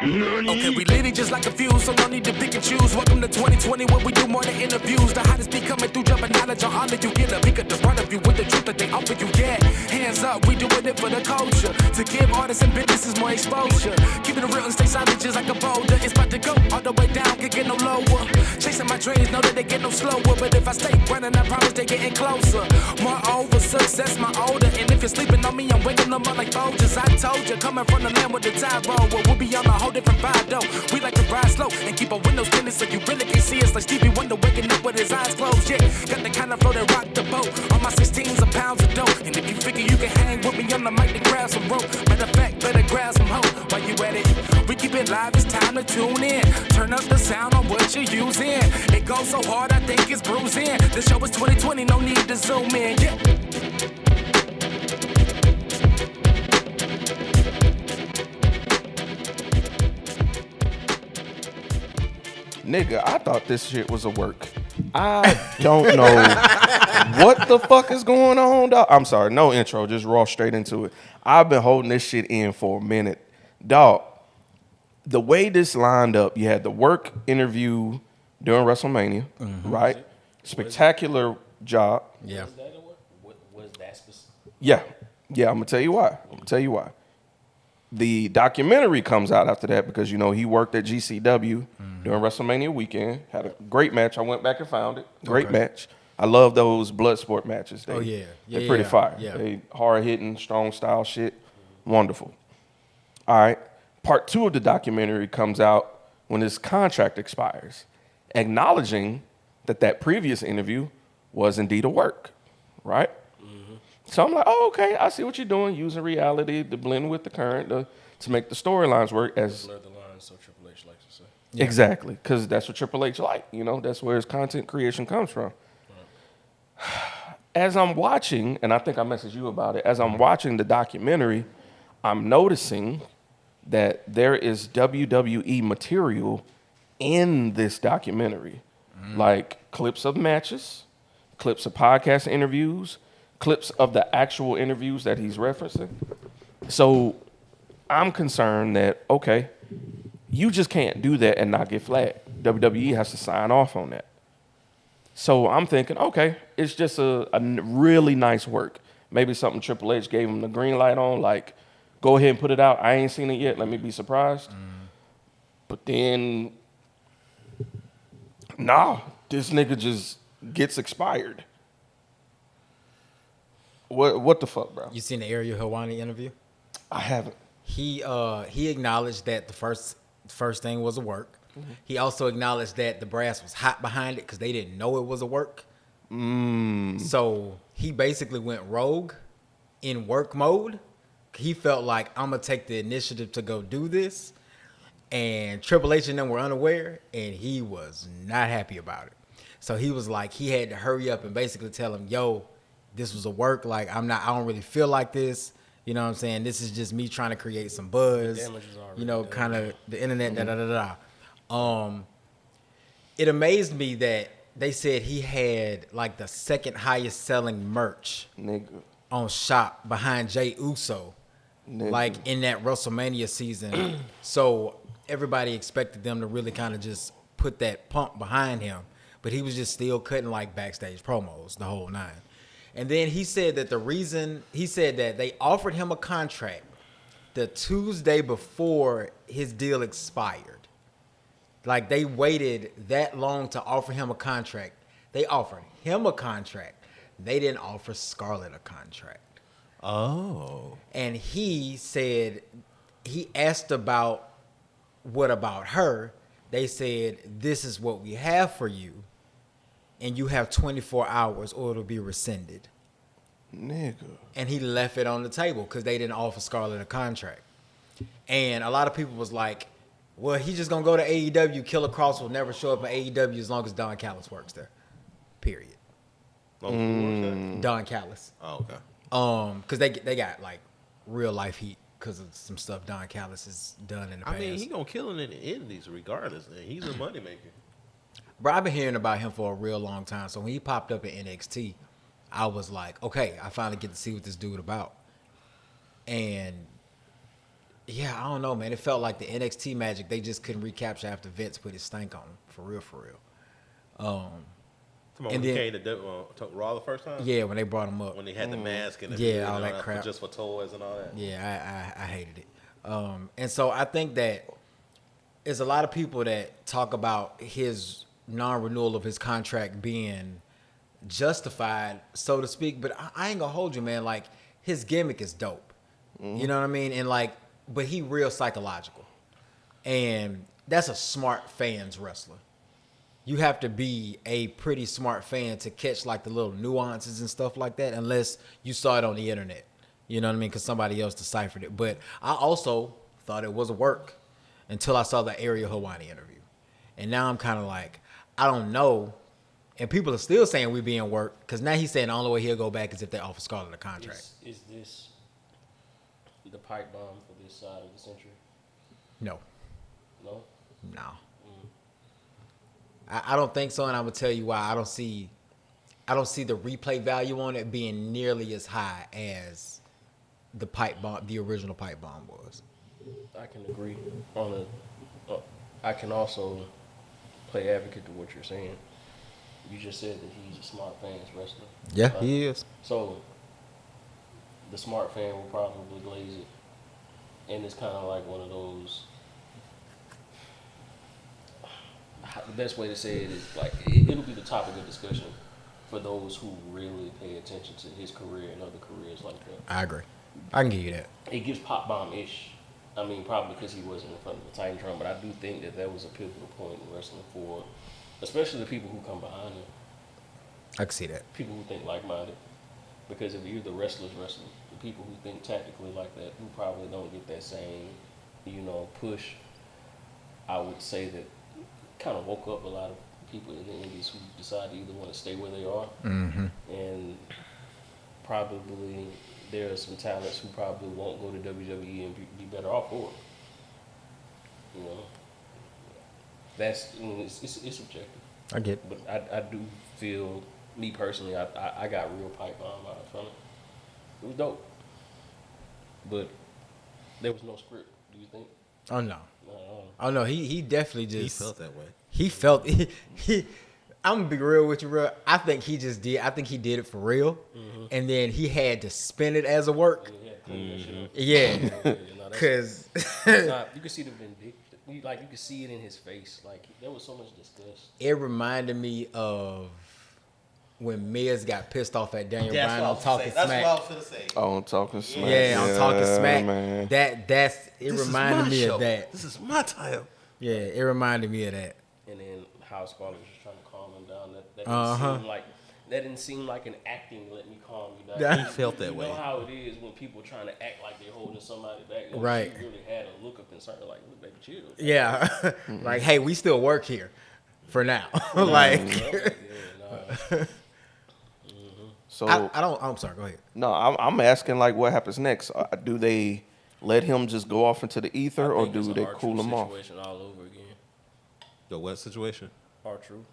Okay, we lit it just like a fuse, so no need to pick and choose. Welcome to 2020, where we do more than interviews. The hottest be coming through, jumping knowledge on all of you. Get a peek at the front of you with the truth that they offer you. Yeah, hands up, we doing it for the culture. To give artists and businesses more exposure. Keep it real and stay solid just like a boulder. It's about to go all the way down, can't get no lower. Chasing my dreams, know that they get no slower. But if I stay running, I promise they getting closer. Moreover, success my older. And if you're sleeping on me, I'm waking them up like Folgers. I told you, coming from the land with the tide roll. Well, we'll be on a whole different vibe though. We like to ride slow and keep our windows tinted so you really can't see us like Stevie Wonder waking up with his eyes closed. Yeah, got the kind of flow that rock the boat. On my 16s of pounds of dough. And if you figure you can hang with me on the mic, then grab some rope. Matter of fact, better grab some hope while you at it. We keep it live, it's time to tune in. Turn up the sound on what you're using. It goes so hard, I think it's bruising. The show is 2020, no need to zoom in. Yeah. Nigga, I thought this shit was a work. I don't know what the fuck is going on, dog. I'm sorry, no intro, just raw straight into it. I've been holding this shit in for a minute. Dog, the way this lined up, you had the work interview during WrestleMania, right? Spectacular job. Yeah. Was that specific? Yeah, I'm gonna tell you why. The documentary comes out after that because, you know, he worked at GCW during WrestleMania weekend. Had a great match. I went back and found it. Great match. I love those blood sport matches. They're pretty fire. Yeah. They hard hitting, strong style shit. Wonderful. All right. Part 2 of the documentary comes out when his contract expires, acknowledging that previous interview was indeed a work, right? So I'm like, oh, okay, I see what you're doing, using reality to blend with the current to make the storylines work as... Blur the lines, so Triple H likes to say. Yeah. Exactly, because that's what Triple H like. You know, that's where his content creation comes from. Right. As I'm watching, and I think I messaged you about it, as I'm watching the documentary, I'm noticing that there is WWE material in this documentary. Like clips of matches, clips of podcast interviews, clips of the actual interviews that he's referencing. So I'm concerned that, okay, you just can't do that and not get flagged. WWE has to sign off on that. So I'm thinking, okay, it's just a really nice work. Maybe something Triple H gave him the green light on, like, go ahead and put it out. I ain't seen it yet. Let me be surprised. But then, nah, this nigga just gets expired. What the fuck, bro? You seen the Ariel Helwani interview? I haven't. He acknowledged that the first thing was a work. He also acknowledged that the brass was hot behind it because they didn't know it was a work. So he basically went rogue in work mode. He felt like, I'm going to take the initiative to go do this. And Triple H and them were unaware, and he was not happy about it. So he was like, he had to hurry up and basically tell him, yo, this was a work. Like, I don't really feel like this. You know what I'm saying? This is just me trying to create some buzz. You know, kind of the internet, It amazed me that they said he had like the second highest selling merch on shop behind Jey Uso, like in that WrestleMania season. So everybody expected them to really kind of just put that pump behind him, but he was just still cutting like backstage promos the whole nine. And then he said that that they offered him a contract the Tuesday before his deal expired. Like, they waited that long to offer him a contract. They offered him a contract. They didn't offer Scarlett a contract. Oh. And he said, he asked about what about her. They said, this is what we have for you. And you have 24 hours or it'll be rescinded. Nigga. And he left it on the table because they didn't offer Scarlett a contract. And a lot of people was like, well, he's just going to go to AEW. Killer Kross will never show up at AEW as long as Don Callis works there. Period. Don Callis. Oh, okay. Because they got like real life heat because of some stuff Don Callis has done in the past. I mean, he going to kill it in the indies regardless. Man. He's a moneymaker. Bro, I've been hearing about him for a real long time. So when he popped up in NXT, I was like, okay, I finally get to see what this dude about. And Yeah, I don't know, man. It felt like the NXT magic they just couldn't recapture after Vince put his stank on him. For real, for real. Come on, And when he then- came to Raw the first time? Yeah, when they brought him up. When they had the mask and Yeah, all and that crap. just for toys and all that. Yeah, I hated it. And so I think that there's a lot of people that talk about his non-renewal of his contract being justified, so to speak. But I ain't gonna hold you, man. Like, his gimmick is dope. You know what I mean? And like, but he real psychological. And that's a smart fans wrestler. You have to be a pretty smart fan to catch like the little nuances and stuff like that, unless you saw it on the internet. You know what I mean? Because somebody else deciphered it. But I also thought it was a work until I saw the Ariel Helwani interview. And now I'm kind of like, I don't know. And people are still saying we being worked because now he's saying the only way he'll go back is if they offer Scarlett a contract. Is this the pipe bomb for this side of the century? No. No? No. I don't think so, and I'm gonna tell you why. I don't see the replay value on it being nearly as high as the pipe bomb, the original pipe bomb was. I can agree on I can also play advocate to what you're saying. You just said that he's a smart fans wrestler. Yeah, he is. So the smart fan will probably glaze it, and it's kind of like one of those. The best way to say it is like it'll be the topic of discussion for those who really pay attention to his career and other careers like that. I agree. I can give you that. It gives pop bomb-ish. I mean, probably because he wasn't in front of the Titantron, but I do think that was a pivotal point in wrestling for, especially the people who come behind him. I can see that. People who think like-minded. Because if you're the wrestlers wrestling, the people who think tactically like that, who probably don't get that same, push, I would say that kind of woke up a lot of people in the indies who decide to either want to stay where they are, and probably there are some talents who probably won't go to WWE and be better off for it. That's it's subjective. I get it. But I do feel, me personally, I got real pipe bomb out from it. It was dope, but there was no script. Do you think? Oh no. Oh no. He definitely just. He felt that way. He felt he I'm gonna be real with you, bro. I think he just did. I think he did it for real, and then he had to spin it as a work. Yeah, because you could see the vindictive. You could see it in his face. Like, there was so much disgust. it reminded me of when Miz got pissed off at Daniel Bryan on Talking Smack. That's what I was gonna say. Oh, on Talking Smack. Yeah, on Talking Smack. Man. It reminded me of that. This is my time. Yeah, it reminded me of that. And then how Scarlett was just trying to calm him down. That didn't seem like an acting. Let me calm you down. He felt that way. You know how it is when people trying to act like they're holding somebody back. Right. She really had a look of concern, like, look, baby, chill. Yeah, like, hey, we still work here for now. Like, So I don't. I'm sorry. Go ahead. no, I'm asking like what happens next. Do they let him just go off into the ether, or do they cool him off? Situation all over again. The what situation? R-Truth.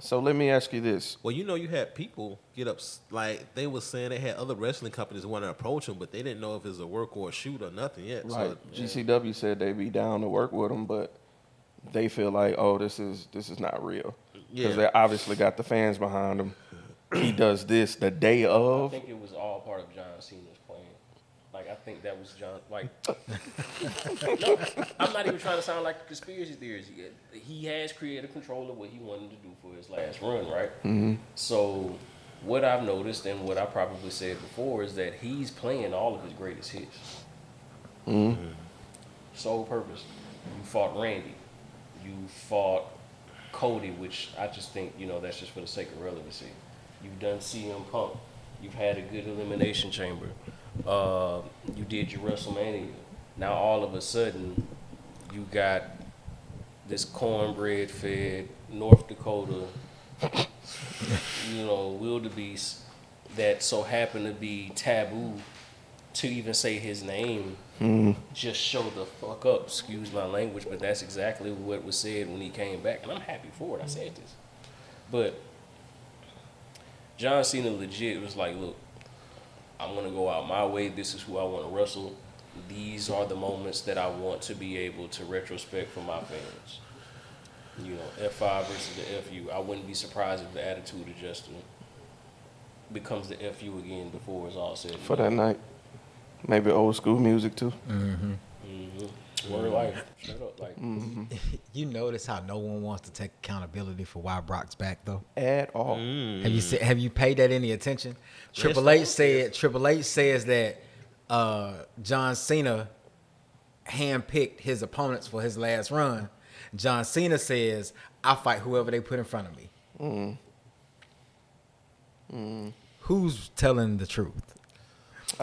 So let me ask you this. Well, you had people get up, like they was saying they had other wrestling companies want to approach him, but they didn't know if it's a work or a shoot or nothing yet. Right. So, GCW said they'd be down to work with him, but they feel like, oh, this is not real. Because they obviously got the fans behind him. He does this the day I of. think it was all part of John Cena's plan. Like, I think that was John. Like, no, I'm not even trying to sound like a conspiracy theorist. He has creative control of what he wanted to do for his last run, right? Mm-hmm. So, what I've noticed and what I probably said before is that he's playing all of his greatest hits. Mm-hmm. Sole purpose. You fought Randy. You fought Cody, which I just think, that's just for the sake of relevancy. You've done CM Punk. You've had a good elimination chamber. You did your WrestleMania. Now all of a sudden, you got this cornbread-fed North Dakota, wildebeest that so happened to be taboo to even say his name. Just show the fuck up. Excuse my language, but that's exactly what was said when he came back, and I'm happy for it. I said this, but John Cena legit was like, look, I'm going to go out my way. This is who I want to wrestle. these are the moments that I want to be able to retrospect for my fans. You know, F5 versus the FU. I wouldn't be surprised if the attitude adjustment becomes the FU again before it's all said. For that night. Maybe old school music too. Word life. Straight up. Like, You notice how no one wants to take accountability for why Brock's back though. At all. Have you paid that any attention? Triple H says that John Cena handpicked his opponents for his last run. John Cena says, "I fight whoever they put in front of me." Who's telling the truth?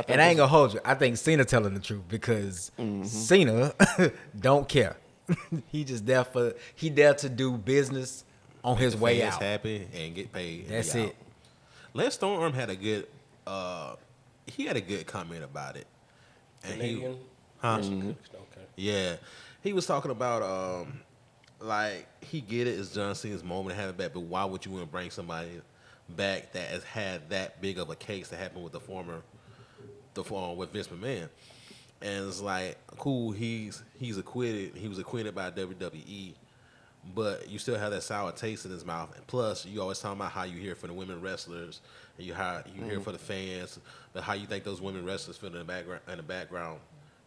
And I ain't gonna hold you. I think Cena telling the truth because Cena don't care. He just there to do business on his way out. Happy and get paid. That's it. Lance Storm had a good comment about it. And Canadian? Okay. Yeah. He was talking about like he get it, it's John Cena's moment to have it back, but why would you want to bring somebody back that has had that big of a case that happened with with Vince McMahon? And it's like, cool, he's acquitted. He was acquitted by WWE, but you still have that sour taste in his mouth. And plus, you always talking about how you hear for the women wrestlers, and you hear for the fans, but how you think those women wrestlers feel in the background,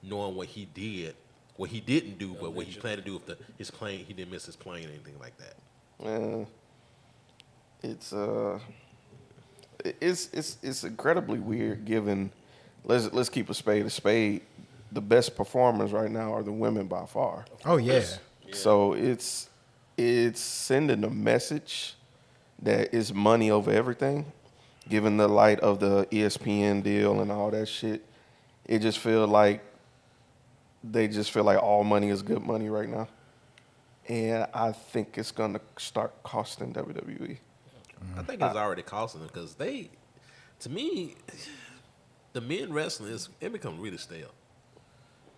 knowing what he did, what he didn't do, but what he planned to do with his plane. He didn't miss his plane or anything like that. It's incredibly weird given. Let's keep a spade a spade. The best performers right now are the women by far. Oh yeah. So it's sending a message that is money over everything. Given the light of the ESPN deal and all that shit, it just feel like they just feel like all money is good money right now. And I think it's gonna start costing WWE. I think it's already costing them because to me, the men wrestling it becomes really stale.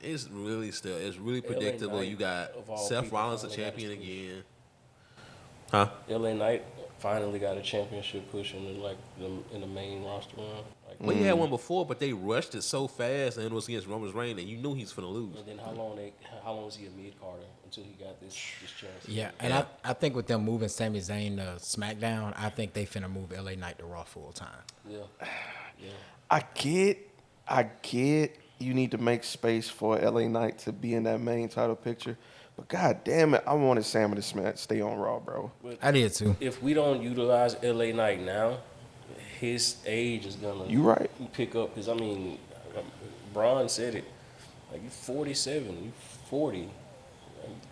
It's really stale. It's really predictable. Knight, you got Seth Rollins, a champion again. Huh? LA Knight finally got a championship push in the main roster run. Well, he had one before, but they rushed it so fast, and it was against Roman Reigns, and you knew he's finna lose. And then how long was he a mid carder until he got this chance? Yeah, and I think with them moving Sami Zayn to SmackDown, I think they finna move LA Knight to Raw full time. Yeah. I get you need to make space for LA Knight to be in that main title picture, but god damn it, I wanted Sami to stay on Raw, bro. But I did too. If we don't utilize LA Knight now, his age is gonna pick up because Braun said it. Like, you 47, you 40.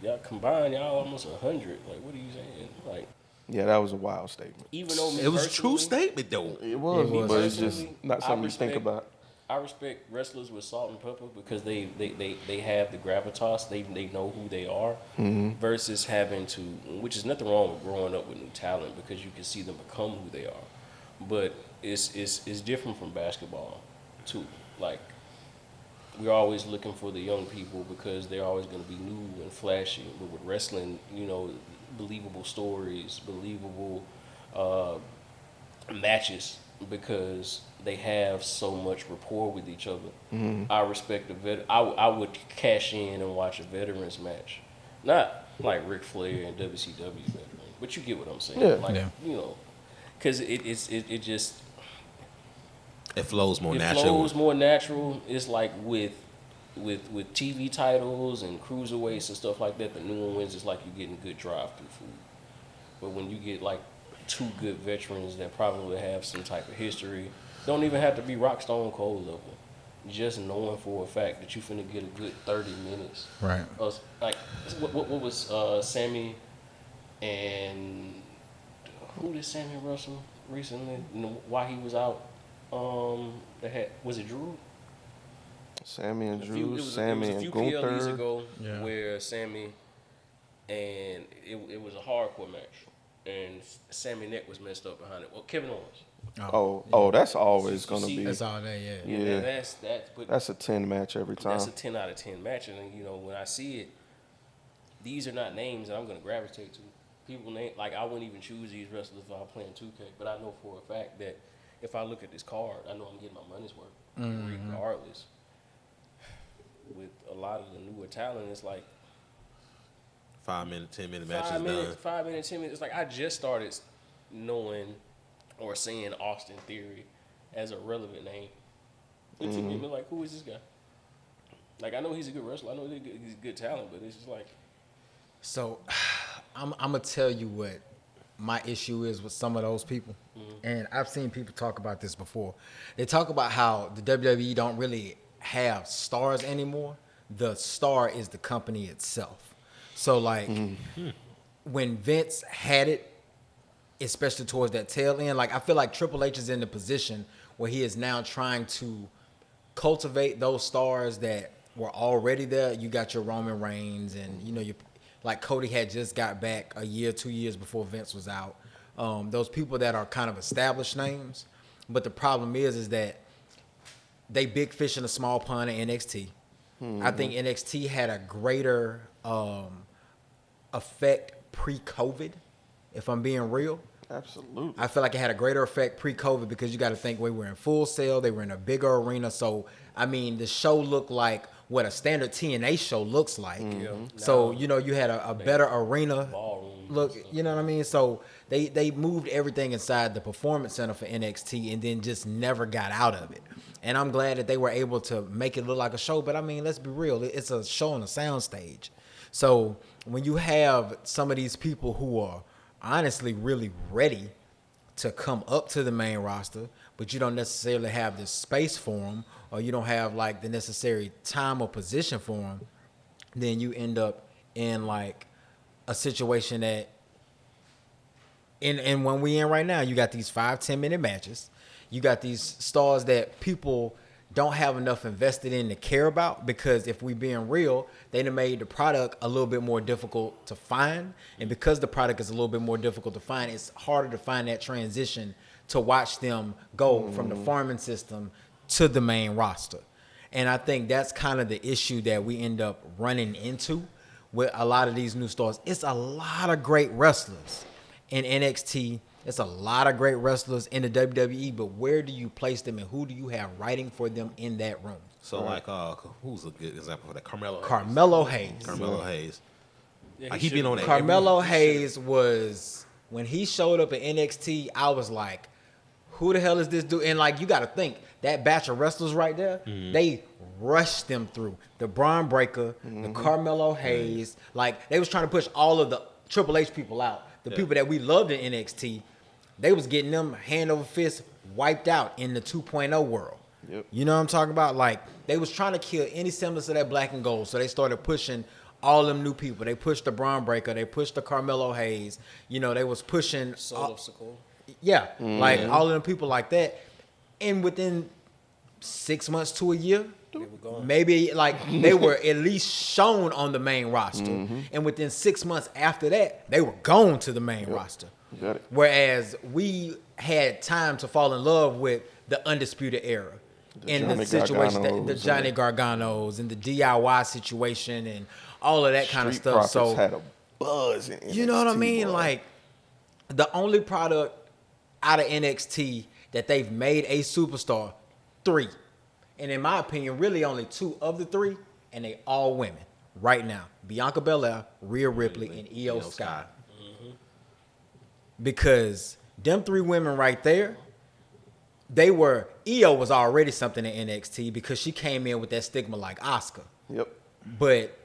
Y'all combined, y'all almost 100. Like, what are you saying? Like, yeah, that was a wild statement. Even though it was a true statement, though. It was, but it's just not something you think about. I respect wrestlers with salt and pepper because they have the gravitas. They know who they are versus having to, which is nothing wrong with growing up with new talent because you can see them become who they are. But it's different from basketball too. Like, we're always looking for the young people because they're always going to be new and flashy. But with wrestling, believable stories, believable matches because they have so much rapport with each other. I respect I would cash in and watch a veterans match, not like Ric Flair and WCW veteran, but you get what I'm saying. Because it just flows more natural. It flows more natural. It's like with TV titles and cruiserweights and stuff like that. The new one wins is like you're getting good drive-through food. But when you get like two good veterans that probably have some type of history, don't even have to be Rock Stone Cold level. Just knowing for a fact that you finna get a good 30 minutes. Right. Like what was Sammy and who did Sammy wrestle recently? While he was out, was it Drew? Sammy and Drew, it was Sammy a few and PLEs Gunther. ago where Sammy and it was a hardcore match, and Sammy neck was messed up behind it. Well, Kevin Owens. Oh, that's always gonna be. That's all that, Yeah. That's a 10 match every time. That's a 10 out of 10 match, and when I see it, these are not names that I'm gonna gravitate to. People name like I wouldn't even choose these wrestlers if I was playing 2K, but I know for a fact that if I look at this card, I know I'm getting my money's worth regardless. with a lot of the newer talent, it's like 5 minute, 10-minute matches done. 5 minutes, 10 minutes. It's like I just started knowing or seeing Austin Theory as a relevant name. It took me like, who is this guy? Like, I know he's a good wrestler. I know he's good talent, but it's just like. So, I'm gonna tell you what my issue is with some of those people, and I've seen people talk about this before. They talk about how the WWE don't really have stars anymore. The star is the company itself. So, like, when Vince had it, especially towards that tail end, like, I feel like Triple H is in the position where he is now trying to cultivate those stars that were already there. You got your Roman Reigns, and you know, like Cody had just got back a year, 2 years before Vince was out. Those people that are kind of established names, but the problem is that they big fish in a small pond in NXT. I think NXT had a greater effect pre-COVID, if I'm being real. Absolutely. I feel like it had a greater effect pre-COVID because you got to think we were in Full Sail. They were in a bigger arena. So, I mean, the show looked like what a standard TNA show looks like. So, you know, you had a better arena look, you know what I mean? So they moved everything inside the Performance Center for NXT and then just never got out of it. And I'm glad that they were able to make it look like a show. But, I mean, let's be real. It's a show on a soundstage. So when you have some of these people who are honestly really ready to come up to the main roster, but you don't necessarily have the space for them, or you don't have like the necessary time or position for them, then you end up in like a situation that in when we in right now, you got these 5-10 minute matches. You got these stars that people don't have enough invested in to care about, because if we being real, they done made the product a little bit more difficult to find. And because the product is a little bit more difficult to find, it's harder to find that transition to watch them go from the farming system to the main roster. And I think that's kind of the issue that we end up running into with a lot of these new stars. It's a lot of great wrestlers in NXT. It's a lot of great wrestlers in the WWE, but where do you place them and who do you have writing for them in that room? So, like, who's a good example for that? Carmelo Hayes. Carmelo Hayes. Yeah, Like, he been on that. Carmelo Hayes was, when he showed up at NXT, I was like, who the hell is this dude? And, like, you got to think, that batch of wrestlers right there, they rushed them through. The Braun Breaker, the Carmelo Hayes. Like, they was trying to push all of the Triple H people out. The people that we loved in NXT, they was getting them hand over fist wiped out in the 2.0 world. Yep. You know what I'm talking about? Like, they was trying to kill any semblance of that black and gold. So they started pushing all them new people. They pushed the Braun Breaker. They pushed the Carmelo Hayes. You know, they was pushing. Solo Sikoa. Yeah, like all of them people like that. And within 6 months to a year, maybe like they were at least shown on the main roster. And within 6 months after that, they were gone to the main roster. Got it. Whereas we had time to fall in love with the Undisputed Era. In the situation, the Johnny Garganos and the DIY situation and all of that kind of stuff. So had a buzz in NXT, you know what I mean? boy. Like, the only product out of NXT that they've made a superstar, 3. And in my opinion, really only 2 of the 3, and they all women right now. Bianca Belair, Rhea Ripley, and Io Sky. Because them 3 women right there, Io was already something in NXT because she came in with that stigma like Asuka. Yep. But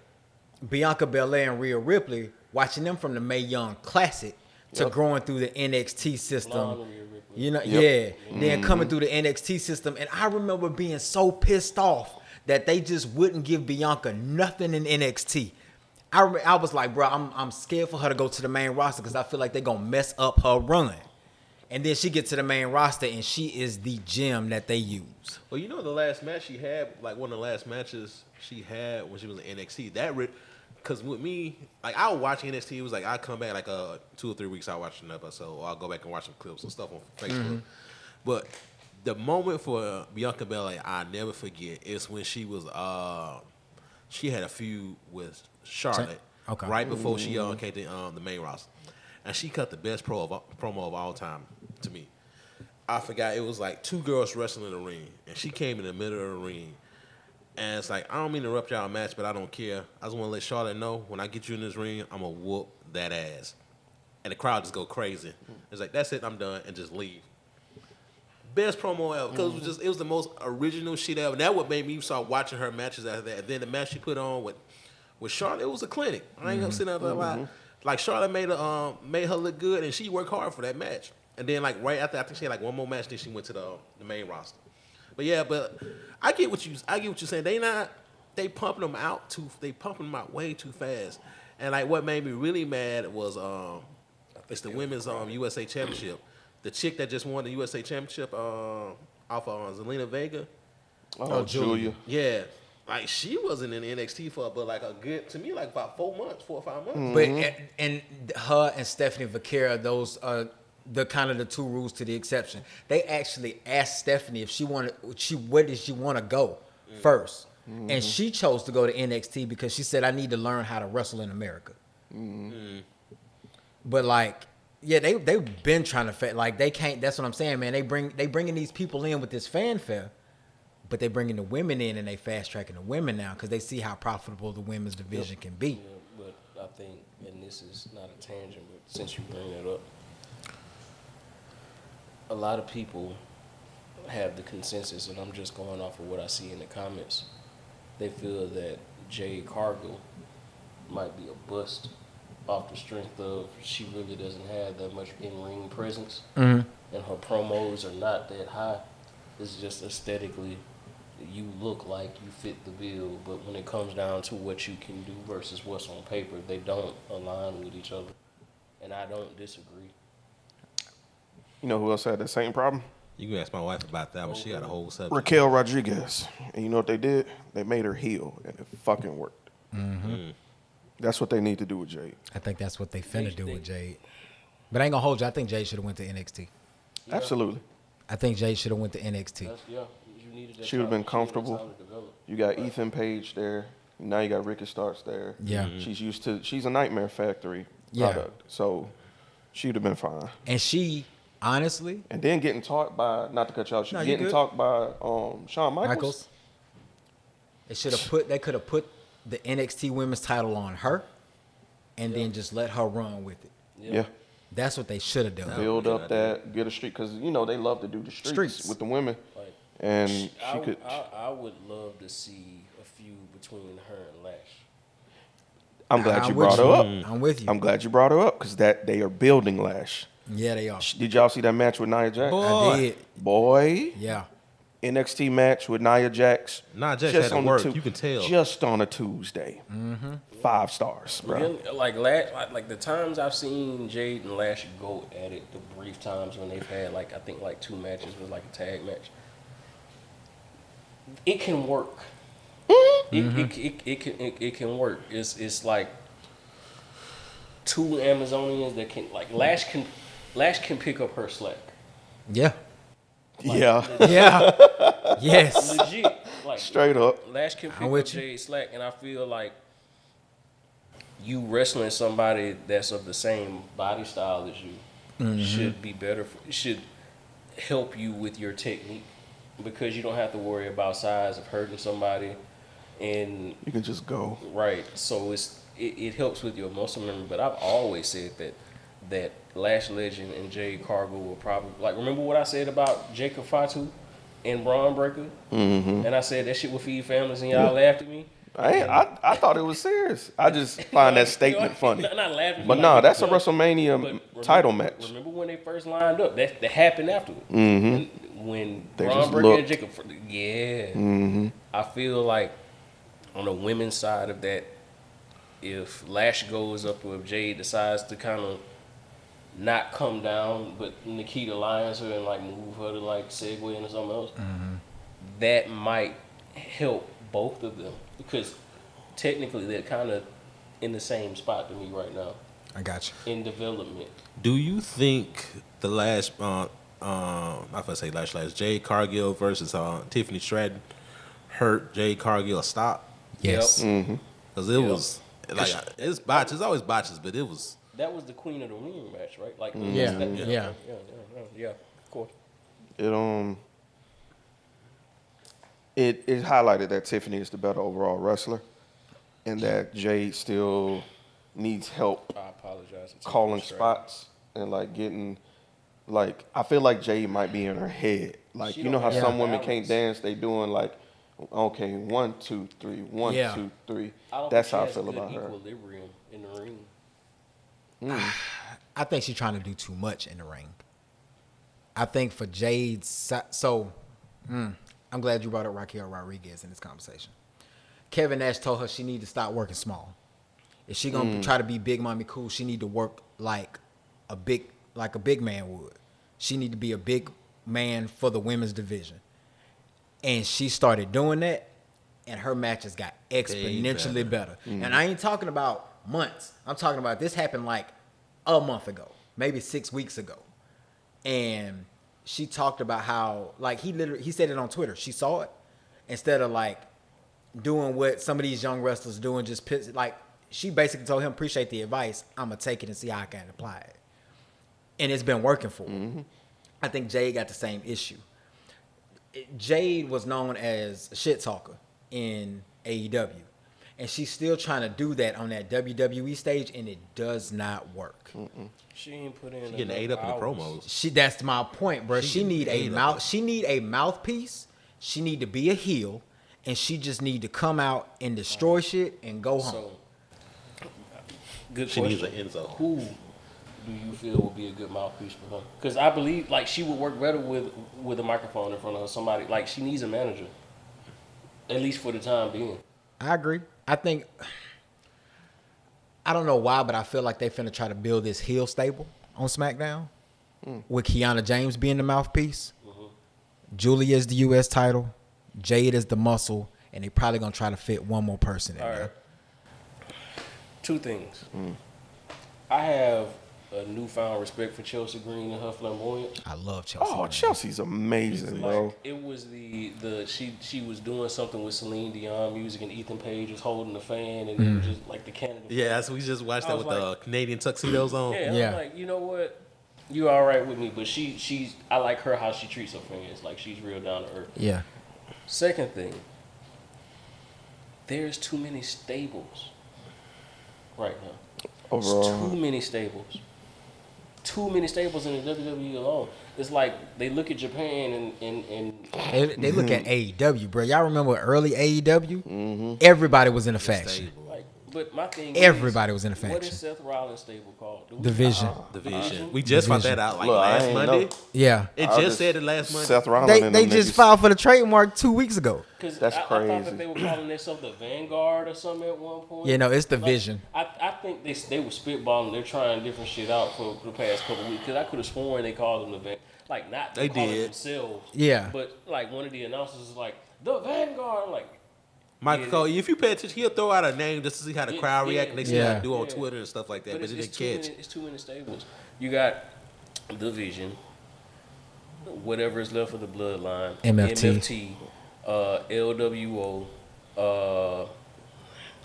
Bianca Belair and Rhea Ripley, watching them from the Mae Young Classic to growing through the NXT system, you know, then coming through the NXT system. And I remember being so pissed off that they just wouldn't give Bianca nothing in NXT. I was like, bro, I'm scared for her to go to the main roster because I feel like they're going to mess up her run. And then she gets to the main roster, and she is the gem that they use. Well, you know, the last match she had, like one of the last matches she had when she was in NXT, because with me, like, I would watch NXT. It was like I come back like 2 or 3 weeks. I watch an episode, or I'll go back and watch some clips and stuff on Facebook. But the moment for Bianca Belair, I never forget. Is when she was she had a feud with Charlotte right before she came to the main roster, and she cut the best promo of all time to me. I forgot, it was like 2 girls wrestling in the ring, and she came in the middle of the ring And it's like, I don't mean to interrupt y'all match, but I don't care. I just want to let Charlotte know when I get you in this ring, I'm going to whoop that ass. And the crowd just go crazy. It's like, that's it, I'm done, and just leave. Best promo ever, because it was the most original shit ever. And that what made me start watching her matches after that. And then the match she put on with Charlotte, it was a clinic. I ain't gonna sit there and lie. Like Charlotte made her look good, and she worked hard for that match. And then like right after, I think she had like one more match, then she went to the main roster. But yeah, but I get what you're saying. They pumping them out way too fast. And like what made me really mad was it's the women's USA Championship. The chick that just won the USA Championship off of Zelina Vega. Oh, Julia. Yeah. Like she wasn't in NXT for but like a good, to me, like about 4 or 5 months. But and her and Stephanie Vaquera, those are the kind of the two rules to the exception. They actually asked Stephanie if where did she want to go first, and she chose to go to NXT because she said, I need to learn how to wrestle in America. But like, yeah, they've been trying to like they can't. That's what I'm saying, man. They bringing these people in with this fanfare, but they bringing the women in and they fast tracking the women now because they see how profitable the women's division can be. Yeah, but I think, and this is not a tangent, but since you bring that up, a lot of people have the consensus, and I'm just going off of what I see in the comments. They feel that Jade Cargill might be a bust off the strength of she really doesn't have that much in-ring presence, and her promos are not that high. It's just aesthetically, you look like you fit the bill, but when it comes down to what you can do versus what's on paper, they don't align with each other, and I don't disagree. You know who else had the same problem? You can ask my wife about that, but she got a whole subject. Raquel Rodriguez. And you know what they did? They made her heel, and it fucking worked. That's what they need to do with Jade. I think that's what they finna do with Jade. But I ain't gonna hold you. I think Jade should have went to NXT. Yeah. Absolutely. I think Jade should have went to NXT. You needed that. She would have been comfortable. You got Ethan Page there. Now you got Ricky Starks there. Yeah. She's a Nightmare Factory product. So she would have been fine. And she, honestly. And then getting taught by, not to cut you out, getting taught by Shawn Michaels. They could have put the NXT women's title on her and then just let her run with it. Yeah. That's what they should have done. Build up get a streak, because, you know, they love to do the streaks with the women. Like, and I would love to see a feud between her and Lash. I'm glad you brought her up. I'm with you. I'm glad you brought her up, because they are building Lash. Yeah, they are. Did y'all see that match with Nia Jax? I did. Boy. Yeah. NXT match with Nia Jax. Nia Jax had to work. You can tell. Just on a Tuesday. 5 stars, bro. Like the times I've seen Jade and Lash go at it, the brief times when they've had I think 2 matches was like a tag match. It can work. It can work. It's like 2 Amazonians that can Lash can pick up her slack. Yeah. Yeah. Yes. Legit. Straight up. Lash can pick up Jade slack, and I feel like you wrestling somebody that's of the same body style as you should be better. Should help you with your technique, because you don't have to worry about size of hurting somebody, and you can just go right. So it helps with your muscle memory. But I've always said that Lash Legend and Jade Cargill will probably remember what I said about Jacob Fatu and Braun Breaker, and I said that shit would feed families, and y'all laughed at me. I thought it was serious. I just find that statement funny. Not laughing, but no, that's a WrestleMania title match. Remember when they first lined up? That happened afterward. When they Braun Breaker and Jacob, I feel like on the women's side of that, if Lash goes up, or if Jade decides to kind of not come down, but Nikita Lyons her and move her to segue into something else, that might help both of them, because technically they're kind of in the same spot to me right now. I got you. In development. Do you think the last, I'm going to say Lash, Jade Cargill versus Tiffany Stratton hurt Jade Cargill a stop? Yes. Because it was, it's botches, it's always botches, but it was. That was the Queen of the Ring match, right? Yeah, of course. It it highlighted that Tiffany is the better overall wrestler, and that Jade still needs help. I apologize. It's Calling spots and like getting, like I feel like Jade might be in her head. Like She you know how don't some have women balance. can't dance, they doing like, okay, 1, 2, 3, 1, Yeah. 2, 3. I don't That's think how I she has feel good about her. equilibrium in the ring. I think she's trying to do too much in the ring. I think for Jade's I'm glad you brought up Raquel Rodriguez in this conversation. Kevin Nash told her she need to stop working small. If she gonna try to be big mommy cool, she need to work like a big man would. She need to be a big man for the women's division. And she started doing that, and her matches got exponentially better. And I ain't talking about months. I'm talking about this happened like a month ago, maybe 6 weeks ago. And she talked about how, like, he said it on Twitter. She saw it. Instead of like doing what some of these young wrestlers doing, just like, she basically told him, appreciate the advice. I'm going to take it and see how I can apply it. And it's been working for her. I think Jade got the same issue. Jade was known as a shit talker in AEW. And she's still trying to do that on that WWE stage, and it does not work. She ain't put in. She getting ate up in the promos. That's my point, bro. She need getting a ate up. mouth. She need a mouthpiece. She need to be a heel, and she just need to come out and destroy shit and go home. So, good She question. needs an Enzo. Who do you feel would be a good mouthpiece for her? Because I believe like she would work better with a microphone in front of her. Somebody like she needs a manager, at least for the time being. I agree. I think I don't know why, but I feel like they finna try to build this heel stable on SmackDown with Kiana James being the mouthpiece, Julia is the U.S. title, Jade is the muscle, and they probably gonna try to fit one more person in All there. right. Two things. I have a newfound respect for Chelsea Green and her flamboyance. I love Chelsea. Oh, man. Chelsea's amazing, bro. Like it was she was doing something with Celine Dion music and Ethan Page was holding the fan and it was just like the Canada. Yeah, we just watched I that was with the like- Canadian tuxedos on. Yeah, Yeah. I'm like, you know what? You all right with me, but she's I like her how she treats her fans. Like she's real down to earth. Yeah. Second thing, there's too many stables right now. Overall, Too many stables. Too many stables in the WWE alone. It's like they look at Japan and They look at AEW, bro. Y'all remember early AEW? Everybody was in a faction. Stable. like, but my thing Everybody was in a What faction. is Seth Rollins' stable called? Do we- Division. Division. We just found that out like Look, I last ain't Monday. know. Yeah. It I just said it last Monday. Seth Rollins They and them just niggas- filed for the trademark 2 weeks ago. Because That's I thought crazy. that they were calling themselves the Vanguard or something at one point. Yeah, no, it's Like, Division. I think they were spitballing. They're trying different shit out for the past couple weeks. Because I could have sworn they called them the Vanguard. Like, not They calling did. themselves. Yeah. But, like, one of the announcers is like, the Vanguard. I'm like, Michael Yeah. Cole, if you pay attention, he'll throw out a name just to see how the Yeah, crowd yeah, react. They see yeah. how to do on Yeah. Twitter and stuff like that, but it didn't too catch. many, it's too many stables. You got whatever is left of the Bloodline, MFT. LWO,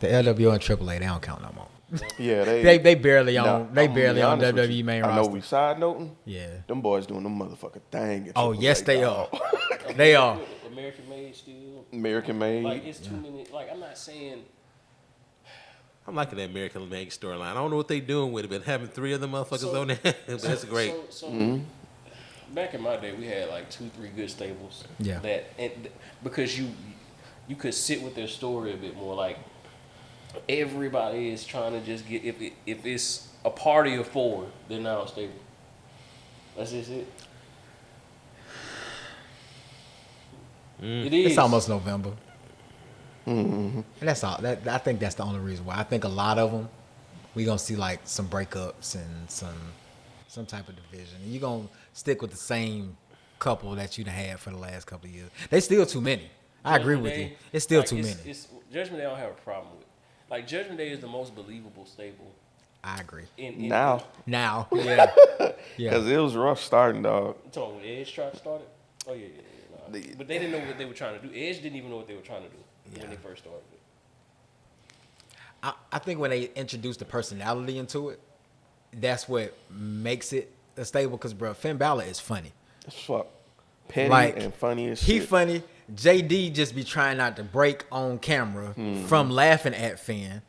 The LWO and AAA, they don't count no more. Yeah, They barely Nah, on. They I'm gonna barely be on honest with WWE you. main I know roster. we side noting. Yeah. Them boys doing them motherfucking thing. at Oh AAA, yes, they are. dog. They are. American made still. American made. Like it's too many. Like I'm not saying. I'm liking that American Mag storyline. I don't know what they doing with it, but having 3 of them motherfuckers on there, but that's great. So back in my day, we had like 2-3 good stables. Yeah. Because you could sit with their story a bit more. Like everybody is trying to just get if it's a party of 4, they're now stable. That's just it. It is. It's almost November. And that's all. I think that's the only reason why. I think a lot of them, we gonna see like some breakups and some type of division. And you gonna stick with the same couple that you done had for the last couple of years. They still too many. I agree with you. It's still too many. Judgment Day I don't have a problem with. Like Judgment Day is the most believable stable. I agree. Now, Now, yeah, yeah. because it was rough starting, dog. You talking when Edge tried to start it? Oh yeah. Nah. But they didn't know what they were trying to do. Edge didn't even know what they were trying to do when they first started it. I think when they introduce the personality into it, that's what makes it a stable. Because bro, Finn Balor is funny. It's fuck. Petty Like and funny as he shit. funny. JD just be trying not to break on camera from laughing at Finn.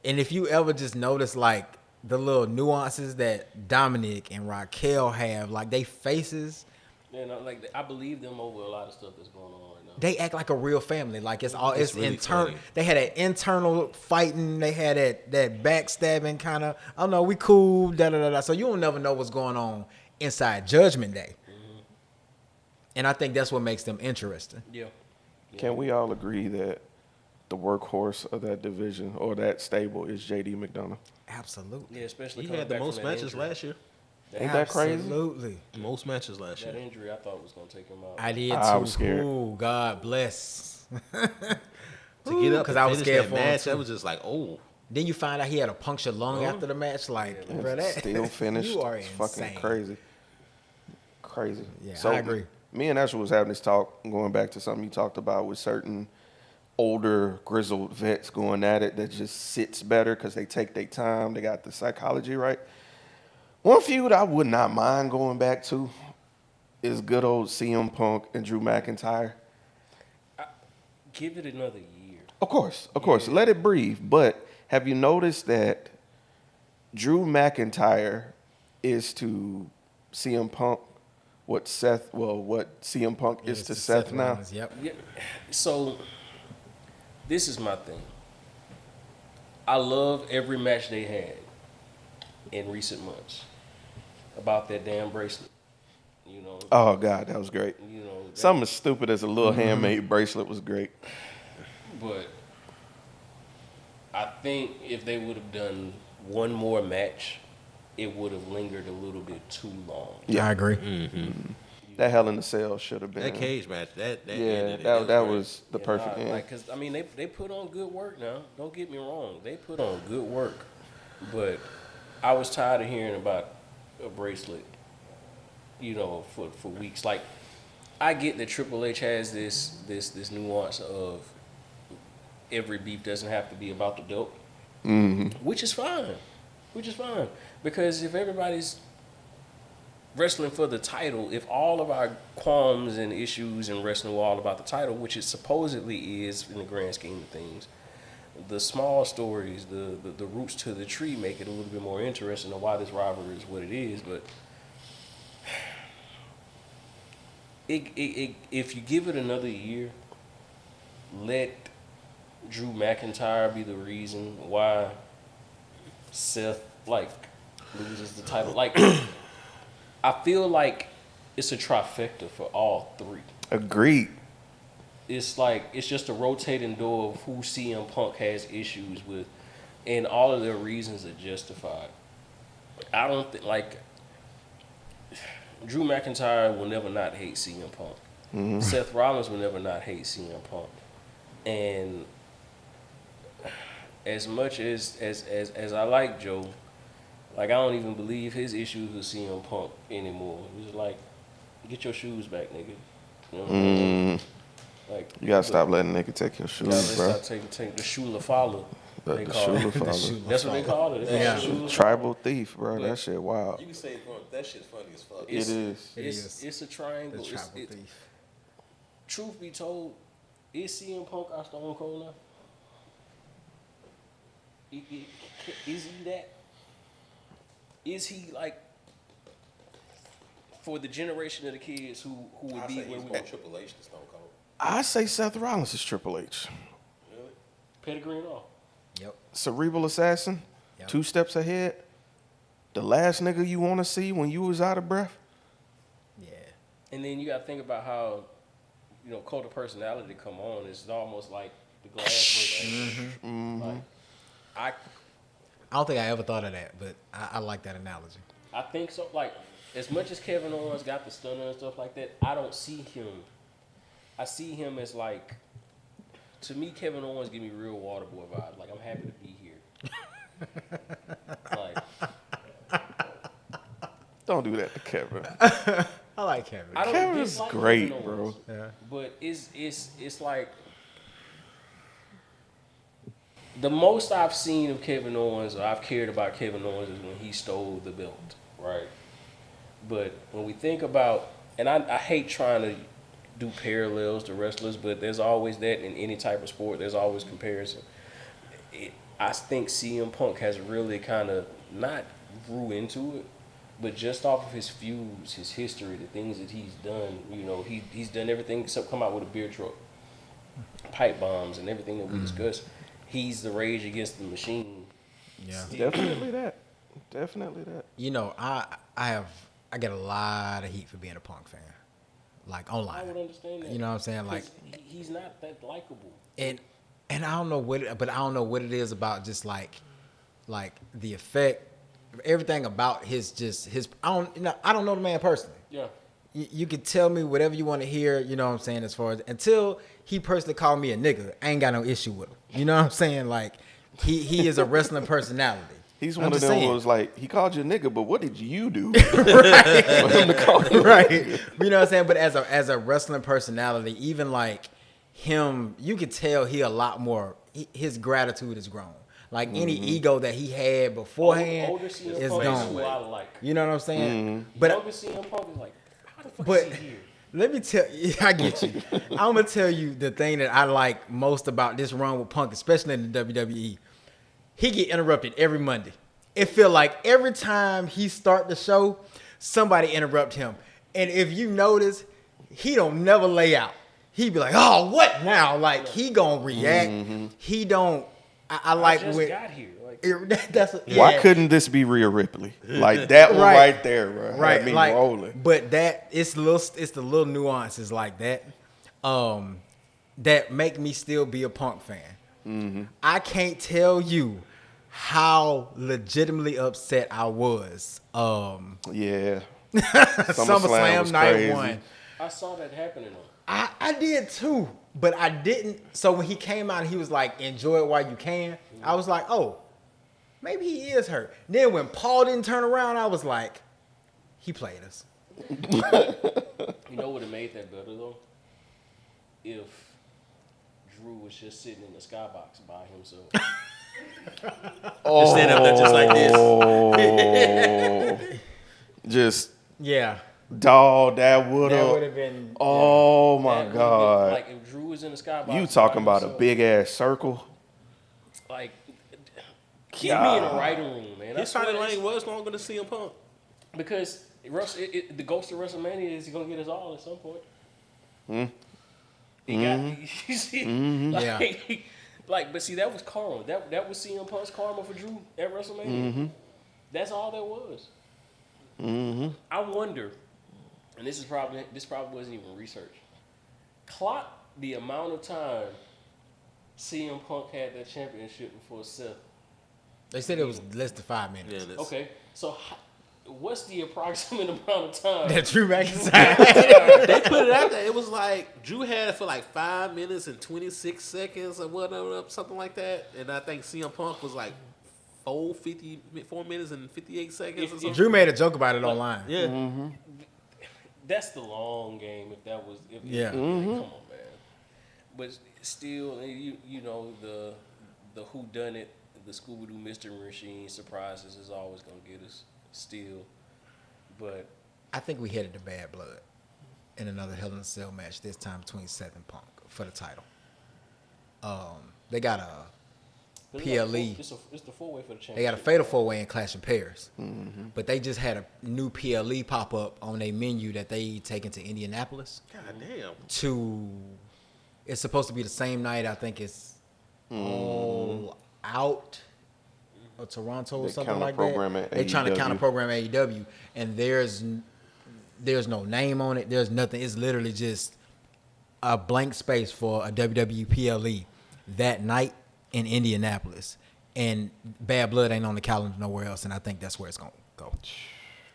And if you ever just notice like the little nuances that Dominic and Raquel have, like they faces, like I believe them over a lot of stuff that's going on right now. they act like a real family. Like it's really internal. funny. They had that internal fighting. They had that backstabbing kind of. I don't know. We cool. Da da da da. So you will never know what's going on inside Judgment Day. And I think that's what makes them interesting. Yeah. Can we all agree that the workhorse of that division or that stable is JD McDonough? Absolutely. Yeah, especially He coming had the back most from that matches injury. last year. Ain't that crazy? Absolutely. Most matches last That year. injury I thought was gonna take him out. I did too. I was scared. Ooh, God bless. To get up, because and I was finish scared that for him match, too. that was just like, oh. Then you find out he had a punctured lung after the match. Like, bro, that Still finished. You are It's insane. fucking crazy. Crazy. Yeah, So I agree. Me and Asher was having this talk, going back to something you talked about with certain older grizzled vets going at it that just sits better because they take their time. They got the psychology right. One feud I would not mind going back to is good old CM Punk and Drew McIntyre. Give it another year. Of course. Let it breathe. But have you noticed that Drew McIntyre is to CM Punk what CM Punk is to Seth now? Rollins, yep. Yeah. So this is my thing. I love every match they had in recent months about that damn bracelet. You know. Oh, God, that was great. You know. Something as stupid as a little handmade bracelet was great. But I think if they would have done one more match, it would have lingered a little bit too long. Yeah, I agree. That Hell in the Cell should have been. That cage match, that yeah, ended it. that great. was the perfect end. Like, cause I mean, they put on good work now. Don't get me wrong, they put on good work. But I was tired of hearing about a bracelet, you know, for weeks. Like, I get that Triple H has this nuance of every beef doesn't have to be about the dope, which is fine. Because if everybody's wrestling for the title, if all of our qualms and issues in wrestling were all about the title, which it supposedly is in the grand scheme of things, the small stories, the roots to the tree make it a little bit more interesting on why this rivalry is what it is. But if you give it another year, let Drew McIntyre be the reason why Seth loses the title. Like, I feel like it's a trifecta for all three. Agreed. It's like it's just a rotating door of who CM Punk has issues with, and all of their reasons are justified. I don't think Drew McIntyre will never not hate CM Punk. Seth Rollins will never not hate CM Punk, and as much as I like Joe, like I don't even believe his issues with CM Punk anymore. He's like, get your shoes back, nigga. You know what I mean? Like, You gotta stop letting nigga take your shoes, bro. Stop taking the Shula Fowler. They The call it. Shula Fowler. That's what they call it. Yeah. Shula Tribal thief, bro. That shit wild. You can say that shit's funny as fuck. It is. It is. It's a triangle. The tribal thief. Truth be told, is CM Punk our Stone Cold now? Is he that? Is he like for the generation of the kids who would be where we Triple H to Stone Cold. I say Seth Rollins is Triple H. pedigree and all? Yep. Cerebral assassin, Yep. 2 steps ahead. The last nigga you want to see when you was out of breath. Yeah. And then you got to think about how, you know, cult of personality come on. It's almost like the glass break. Like, I don't think I ever thought of that, but I like that analogy. I think so. Like, as much as Kevin Owens got the stunner and stuff like that, I don't see him. I see him as like, to me, Kevin Owens give me real Waterboy vibes. Like, I'm happy to be here. Like, Don't do that to Kevin. I like Kevin. I don't Kevin's dislike great, Kevin bro. Owens, Yeah. but it's like the most I've seen of Kevin Owens, or I've cared about Kevin Owens, is when he stole the belt, right? But when we think about, and I hate trying to do parallels to wrestlers, but there's always that in any type of sport. There's always comparison. I think CM Punk has really kind of not grew into it, but just off of his feuds, his history, the things that he's done, he's done everything except come out with a beer truck, pipe bombs, and everything that we discussed. He's the Rage Against the Machine. Yeah. Definitely that. Definitely that. I get a lot of heat for being a Punk fan, like online. I would understand that. You know what I'm saying? Like he's not that likable. And I don't know what it is about just like the effect, everything about his. I don't know the man personally. Yeah. You can tell me whatever you want to hear, you know what I'm saying, as far as until he personally called me a nigga, I ain't got no issue with him. You know what I'm saying? Like he is a wrestling personality. He's one of them who was like, he called you a nigga, but what did you do? Right. Right. You know what I'm saying? But as a wrestling personality, even like him, you could tell he a lot more. His gratitude has grown. Like any ego that he had beforehand is gone. Like. You know what I'm saying? But younger CM Punk is like, how the fuck is he here? Let me tell you, I get you. I'm gonna tell you the thing that I like most about this run with Punk, especially in the WWE. He get interrupted every Monday. It feel like every time he start the show, somebody interrupt him. And if you notice, he don't never lay out. He be like, oh, what now? Like, he gonna react. He don't. I like just when. Got here. Like, Why couldn't this be Rhea Ripley? Like that one right there, bro. Right, Had me like, rolling. but it's the little nuances like that, that make me still be a Punk fan. I can't tell you how legitimately upset I was. Yeah. SummerSlam night crazy. 1. I saw that happening. I did too, but I didn't. So when he came out, he was like, "Enjoy it while you can." I was like, "Oh, maybe he is hurt." Then when Paul didn't turn around, I was like, "He played us." You know what have made that better though? If Drew was just sitting in the skybox by himself. Just stand up there just like this. Just Yeah, dog, that would have been. Oh my That God! like if Drew was in the skybox. You talking by about a himself, big ass circle? Like, get me in the writing room, man. His fighting lane was longer than CM Punk. Because the ghost of WrestleMania is going to get us all at some point. He got, you see, but see, that was karma. That was CM Punk's karma for Drew at WrestleMania. That's all there was. I wonder, and this probably wasn't even research. Clock the amount of time CM Punk had that championship before Seth. They said it was less than 5 minutes. Yeah, Okay, so what's the approximate amount of time? That Drew McIntyre. they put it out there. It was like Drew had it for like 5 minutes and 26 seconds or whatever, something like that. And I think CM Punk was like 4 minutes and 58 seconds or something. Drew made a joke about it online. Yeah. That's the long game. If that was, come on, man. But still, you know the whodunit, the Scooby Doo Mystery Machine surprises is always gonna get us still. But I think we headed to Bad Blood in another Hell in a Cell match, this time between Seth and Punk for the title. They got a PLE. It's the 4-way for the championship. They got a fatal 4-way in Clash in Paris. But they just had a new PLE pop up on their menu that they taken to Indianapolis. God damn. It's supposed to be the same night. I think it's All Out or Toronto or something like that. They trying to counter program AEW, and there's no name on it. There's nothing. It's literally just a blank space for a WWE PLE that night in Indianapolis, and Bad Blood ain't on the calendar nowhere else, and I think that's where it's gonna go.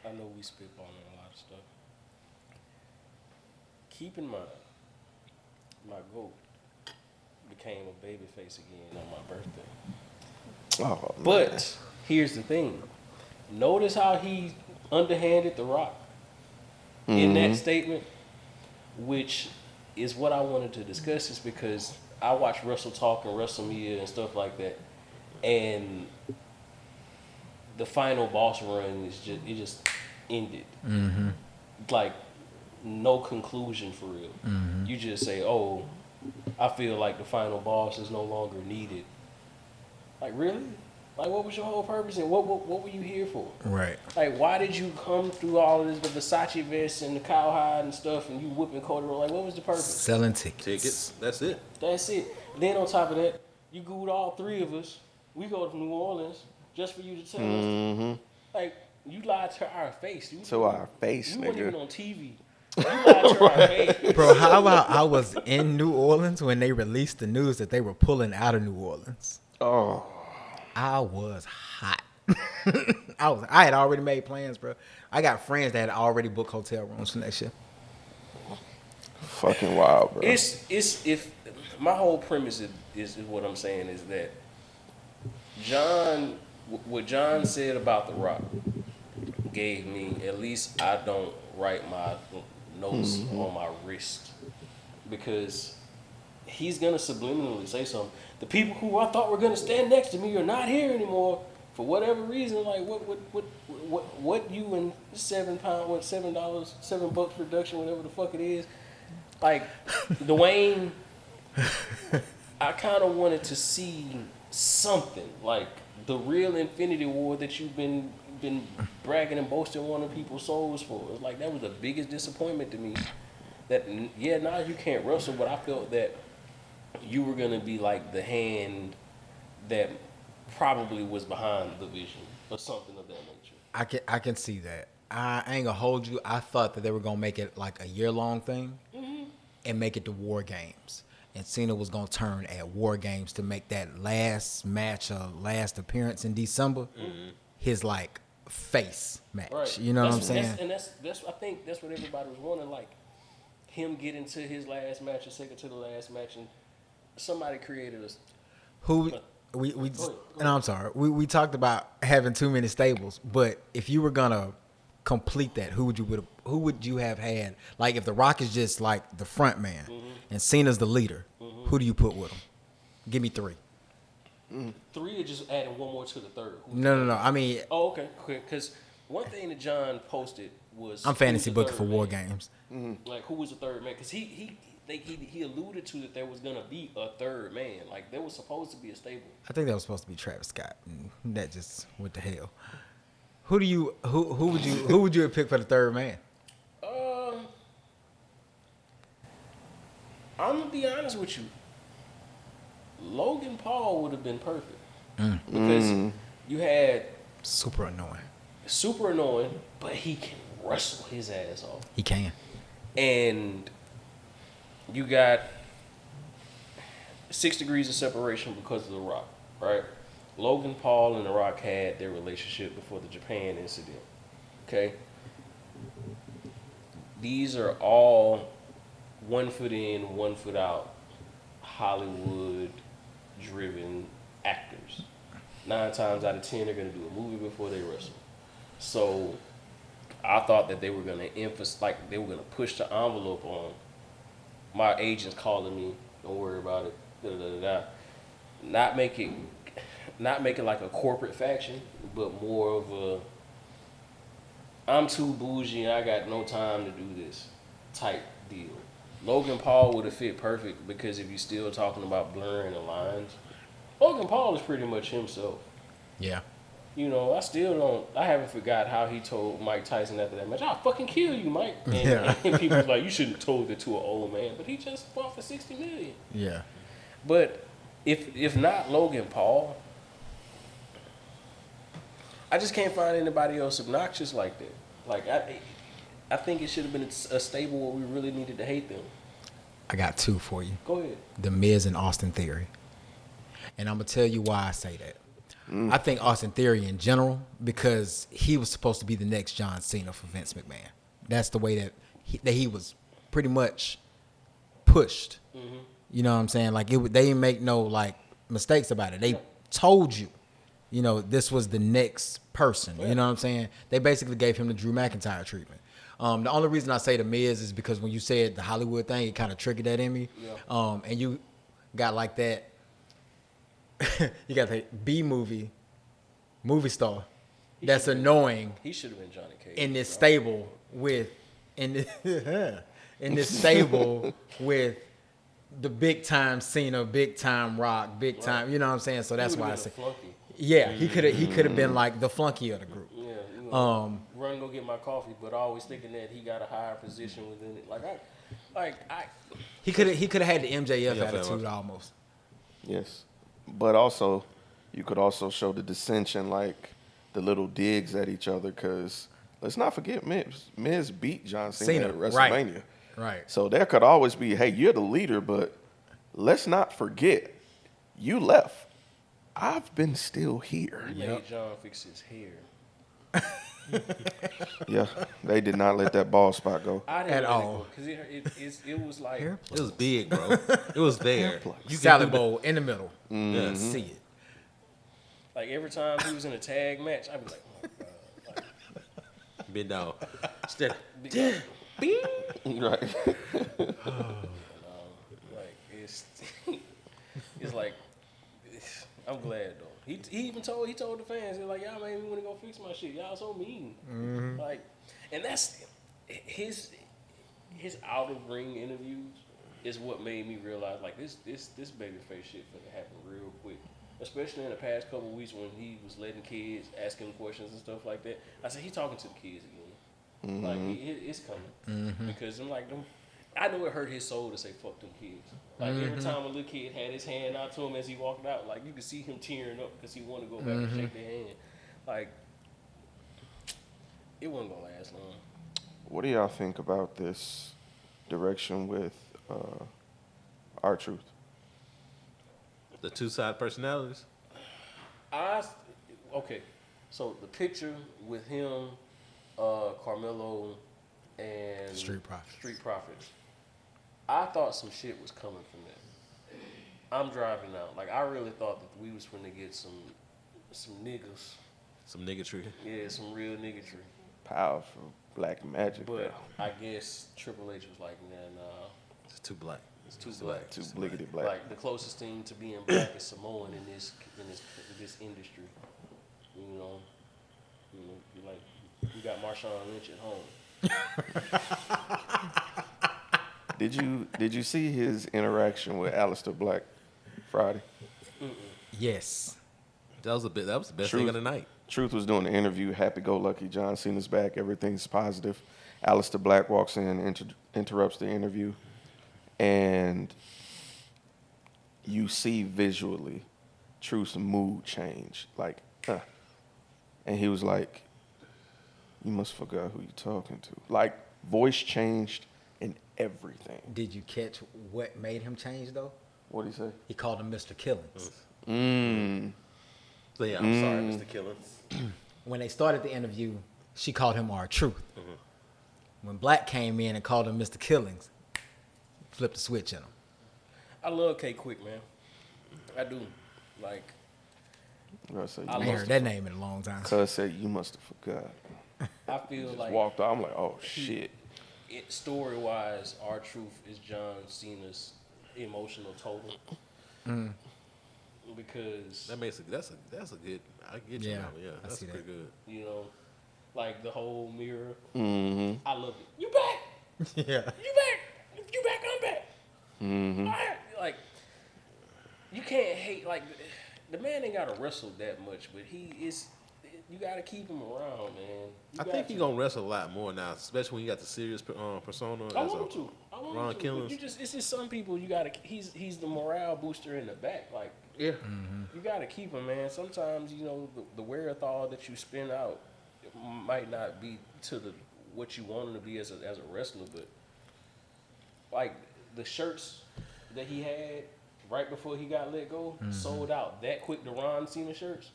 I know we spitballing a lot of stuff. Keep in mind, my GOAT became a babyface again on my birthday. Oh, but here's the thing. Notice how he underhanded The Rock in that statement, which is what I wanted to discuss, is because I watch Wrestle Talk and WrestleMania and stuff like that, and the final boss run just ended. Like no conclusion for real. Mm-hmm. You just say, "Oh, I feel like the final boss is no longer needed." Like, really? Like, what was your whole purpose and what were you here for? Right. Like, why did you come through all of this, the Versace vest and the cowhide and stuff, and you whipping corduroy? Like, what was the purpose? Selling tickets. Tickets. That's it. That's it. Then on top of that, you gooed all three of us. We go to New Orleans just for you to tell us. Like, you lied to our face. To our face, you weren't nigga. even on TV. You lied to our face. Bro, how about I was in New Orleans when they released the news that they were pulling out of New Orleans? Oh, I was hot. I had already made plans, bro. I got friends that had already booked hotel rooms for next year. fucking wild, bro. It's if my whole premise is what I'm saying is that what John said about The Rock gave me, at least I don't write my notes on my wrist, because he's gonna subliminally say something. The people who I thought were gonna stand next to me are not here anymore for whatever reason. Like what you and $7 $7 production, whatever the fuck it is. Like Dwayne, I kind of wanted to see something like the real Infinity War that you've been bragging and boasting one of people's souls for. It's like that was the biggest disappointment to me. That now you can't wrestle, but I felt that you were gonna be like the hand that probably was behind the vision or something of that nature. I can see that. I ain't gonna hold you. I thought that they were gonna make it like a year-long thing and make it to War Games. And Cena was gonna turn at War Games to make that last match or last appearance in December his like face match. Right. You know what I'm saying? I think that's what everybody was wanting, like him getting to his last match or second to the last match, and somebody created us. Who we and I'm sorry, we talked about having too many stables, but if you were gonna complete that, who would you have had? Like if The Rock is just like the front man and Cena's the leader, who do you put with him? Give me three. Three, or just adding one more to the third? No. I mean, Oh, okay. Because one thing that John posted was I'm fantasy who was the booking for third War man. Games. Like, who was the third man? Because he alluded to that there was gonna be a third man. Like, there was supposed to be a stable. I think that was supposed to be Travis Scott. And that just went to hell. Who would you have picked for the third man? I'm gonna be honest with you. Logan Paul would have been perfect because you had Super annoying, but he can wrestle his ass off. He can. And you got 6 degrees of separation because of The Rock, right? Logan Paul and The Rock had their relationship before the Japan incident, okay? These are all 1 foot in, 1 foot out, Hollywood-driven actors. 9 times out of 10, they're going to do a movie before they wrestle. So I thought that they were going to emphasize, like they were going to push the envelope on. My agent's calling me. Don't worry about it. Not make it like a corporate faction, but more of a I'm too bougie and I got no time to do this type deal. Logan Paul would have fit perfect because if you're still talking about blurring the lines, Logan Paul is pretty much himself. Yeah. You know, I haven't forgot how he told Mike Tyson after that match, I'll fucking kill you, Mike. And people was like, you shouldn't have told it to an old man. But he just fought for $60 million. Yeah. But if not Logan Paul, I just can't find anybody else obnoxious like that. Like, I think it should have been a stable where we really needed to hate them. I got 2 for you. Go ahead. The Miz and Austin Theory. And I'm going to tell you why I say that. I think Austin Theory in general, because he was supposed to be the next John Cena for Vince McMahon. That's the way that he was pretty much pushed. Mm-hmm. You know what I'm saying? Like, they didn't make no, like, mistakes about it. They told you, you know, this was the next person. You know what I'm saying? They basically gave him the Drew McIntyre treatment. The only reason I say the Miz is because when you said the Hollywood thing, it kind of triggered that in me. Yeah. And you got like that. You got the B movie star that's annoying. He should have been Johnny Cage in this stable with in this stable with the big time Cena, big time Rock, big time. You know what I'm saying? So that's why I say, yeah, he could have been like the flunky of the group. Yeah, you know, run go get my coffee, but always thinking that he got a higher position within it. He could have had the MJF attitude almost. Yes, but also you could also show the dissension, like the little digs at each other, because let's not forget Miz beat John Cena at WrestleMania. Right. So there could always be, hey, you're the leader, but let's not forget, you left. I've been still here. He made John fix his hair. Yeah, they did not let that ball spot go. I didn't at all because it was like it was big, bro. It was there. You salad bowl in the middle. Yeah, see it. Like every time he was in a tag match, I'd be like, oh my god, like, big dog. Right. like it's like I'm glad though. He even told the fans, he's like, y'all made me want to go fix my shit. Y'all so mean. Mm-hmm. Like, and that's his out of ring interviews is what made me realize like this babyface shit finna happen real quick. Especially in the past couple of weeks when he was letting kids ask him questions and stuff like that. I said, he's talking to the kids again. Mm-hmm. Like, it's coming. Mm-hmm. Because I'm like, I know it hurt his soul to say, fuck them kids. Like, every time a little kid had his hand out to him as he walked out, like, you could see him tearing up because he wanted to go back and shake their hand. Like, it wasn't going to last long. What do y'all think about this direction with R-Truth? The two-side personalities. Okay, so the picture with him, Carmelo, and Street Profits. I thought some shit was coming from that. I'm driving out. Like, I really thought that we was finna get some niggas. Some niggatry. Yeah, some real niggatry. Powerful black magic. But I guess Triple H was like, nah. It's too black. It's too black. Too bliggity black. Like, the closest thing to being black is Samoan in this industry. You know, like, you got Marshawn Lynch at home. Did you see his interaction with Aleister Black Friday? Yes. That was the best thing of the night. Truth was doing the interview. Happy-go-lucky. John Cena's back. Everything's positive. Aleister Black walks in, interrupts the interview, and you see visually Truth's mood change. Like, and he was like, "You must forgot who you're talking to." Like, voice changed and everything. Did you catch what made him change though? What'd he say? He called him Mr. Killings. So yeah, I'm sorry, Mr. Killings. When they started the interview, she called him R-Truth. When Black came in and called him Mr. Killings, flipped the switch in him. I love K Quick, man. I do. Like, I ain't heard that name in a long time. Cuz said, "You must have forgot." I feel like Walked out. I'm like, "Oh shit." Story-wise, R-Truth is John Cena's emotional total. Because That makes that's a good. I get you. Yeah, Now. Yeah, I that's see pretty that. good. you know, like the whole mirror. Mm-hmm. I love it. You back? Yeah. You back? You back? I'm back. Mm-hmm. Like, you can't hate. Like, the man ain't got to wrestle that much, but he is. You got to keep him around, man. I think he's gonna wrestle a lot more now, especially when you got the serious persona. I want him to. Ron But Killings. it's just some people you gotta. He's the morale booster in the back. Like, Yeah. you gotta keep him, man. Sometimes the wherewithal that you spend out might not be to what you want him to be as a wrestler, but like the shirts that he had right before he got let go sold out that quick. The Ron Cena shirts.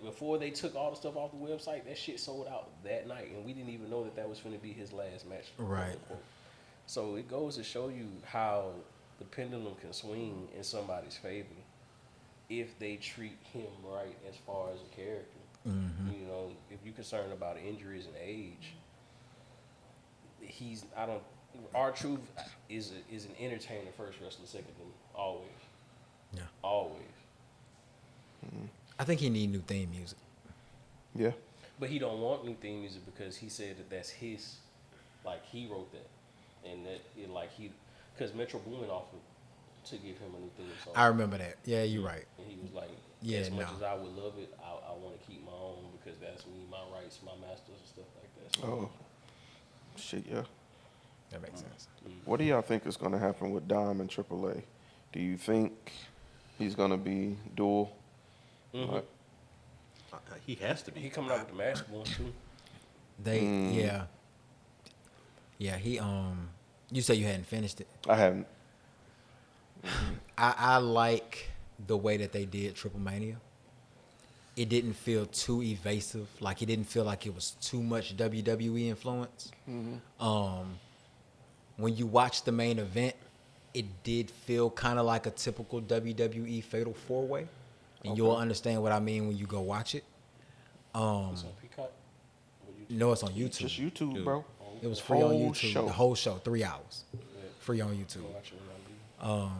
Before they took all the stuff off the website, that shit sold out that night, and we didn't even know that was going to be his last match. Right. So it goes to show you how the pendulum can swing in somebody's favor if they treat him right as far as a character. You know, if you're concerned about injuries and age, R-Truth is an entertainer first, wrestler second, and always. Yeah. Always. I think he need new theme music. Yeah. But he don't want new theme music because he said that that's his, like he wrote that, and that it like he, because Metro Boomin offered to give him a new theme song. I remember that. Yeah, you're right. And he was like, Yeah, as much no. as I would love it, I want to keep my own because that's me, my rights, my masters and stuff like that. So, Oh, shit, yeah. That makes sense. What do y'all think is going to happen with Dom and AAA? Do you think he's going to be dual? Like, He has to he be. coming out with the mask one too. They yeah. He you say you hadn't finished it. I haven't. I like the way that they did Triple Mania. It didn't feel too evasive. Like it didn't feel like it was too much WWE influence. When you watch the main event, it did feel kind of like a typical WWE Fatal 4-Way. And you'll understand what I mean when you go watch it. It's on Peacock. No, it's on YouTube. Just YouTube, bro. It was free on Whole YouTube. show. The whole show, 3 hours. Free on YouTube. Go watch it when I leave.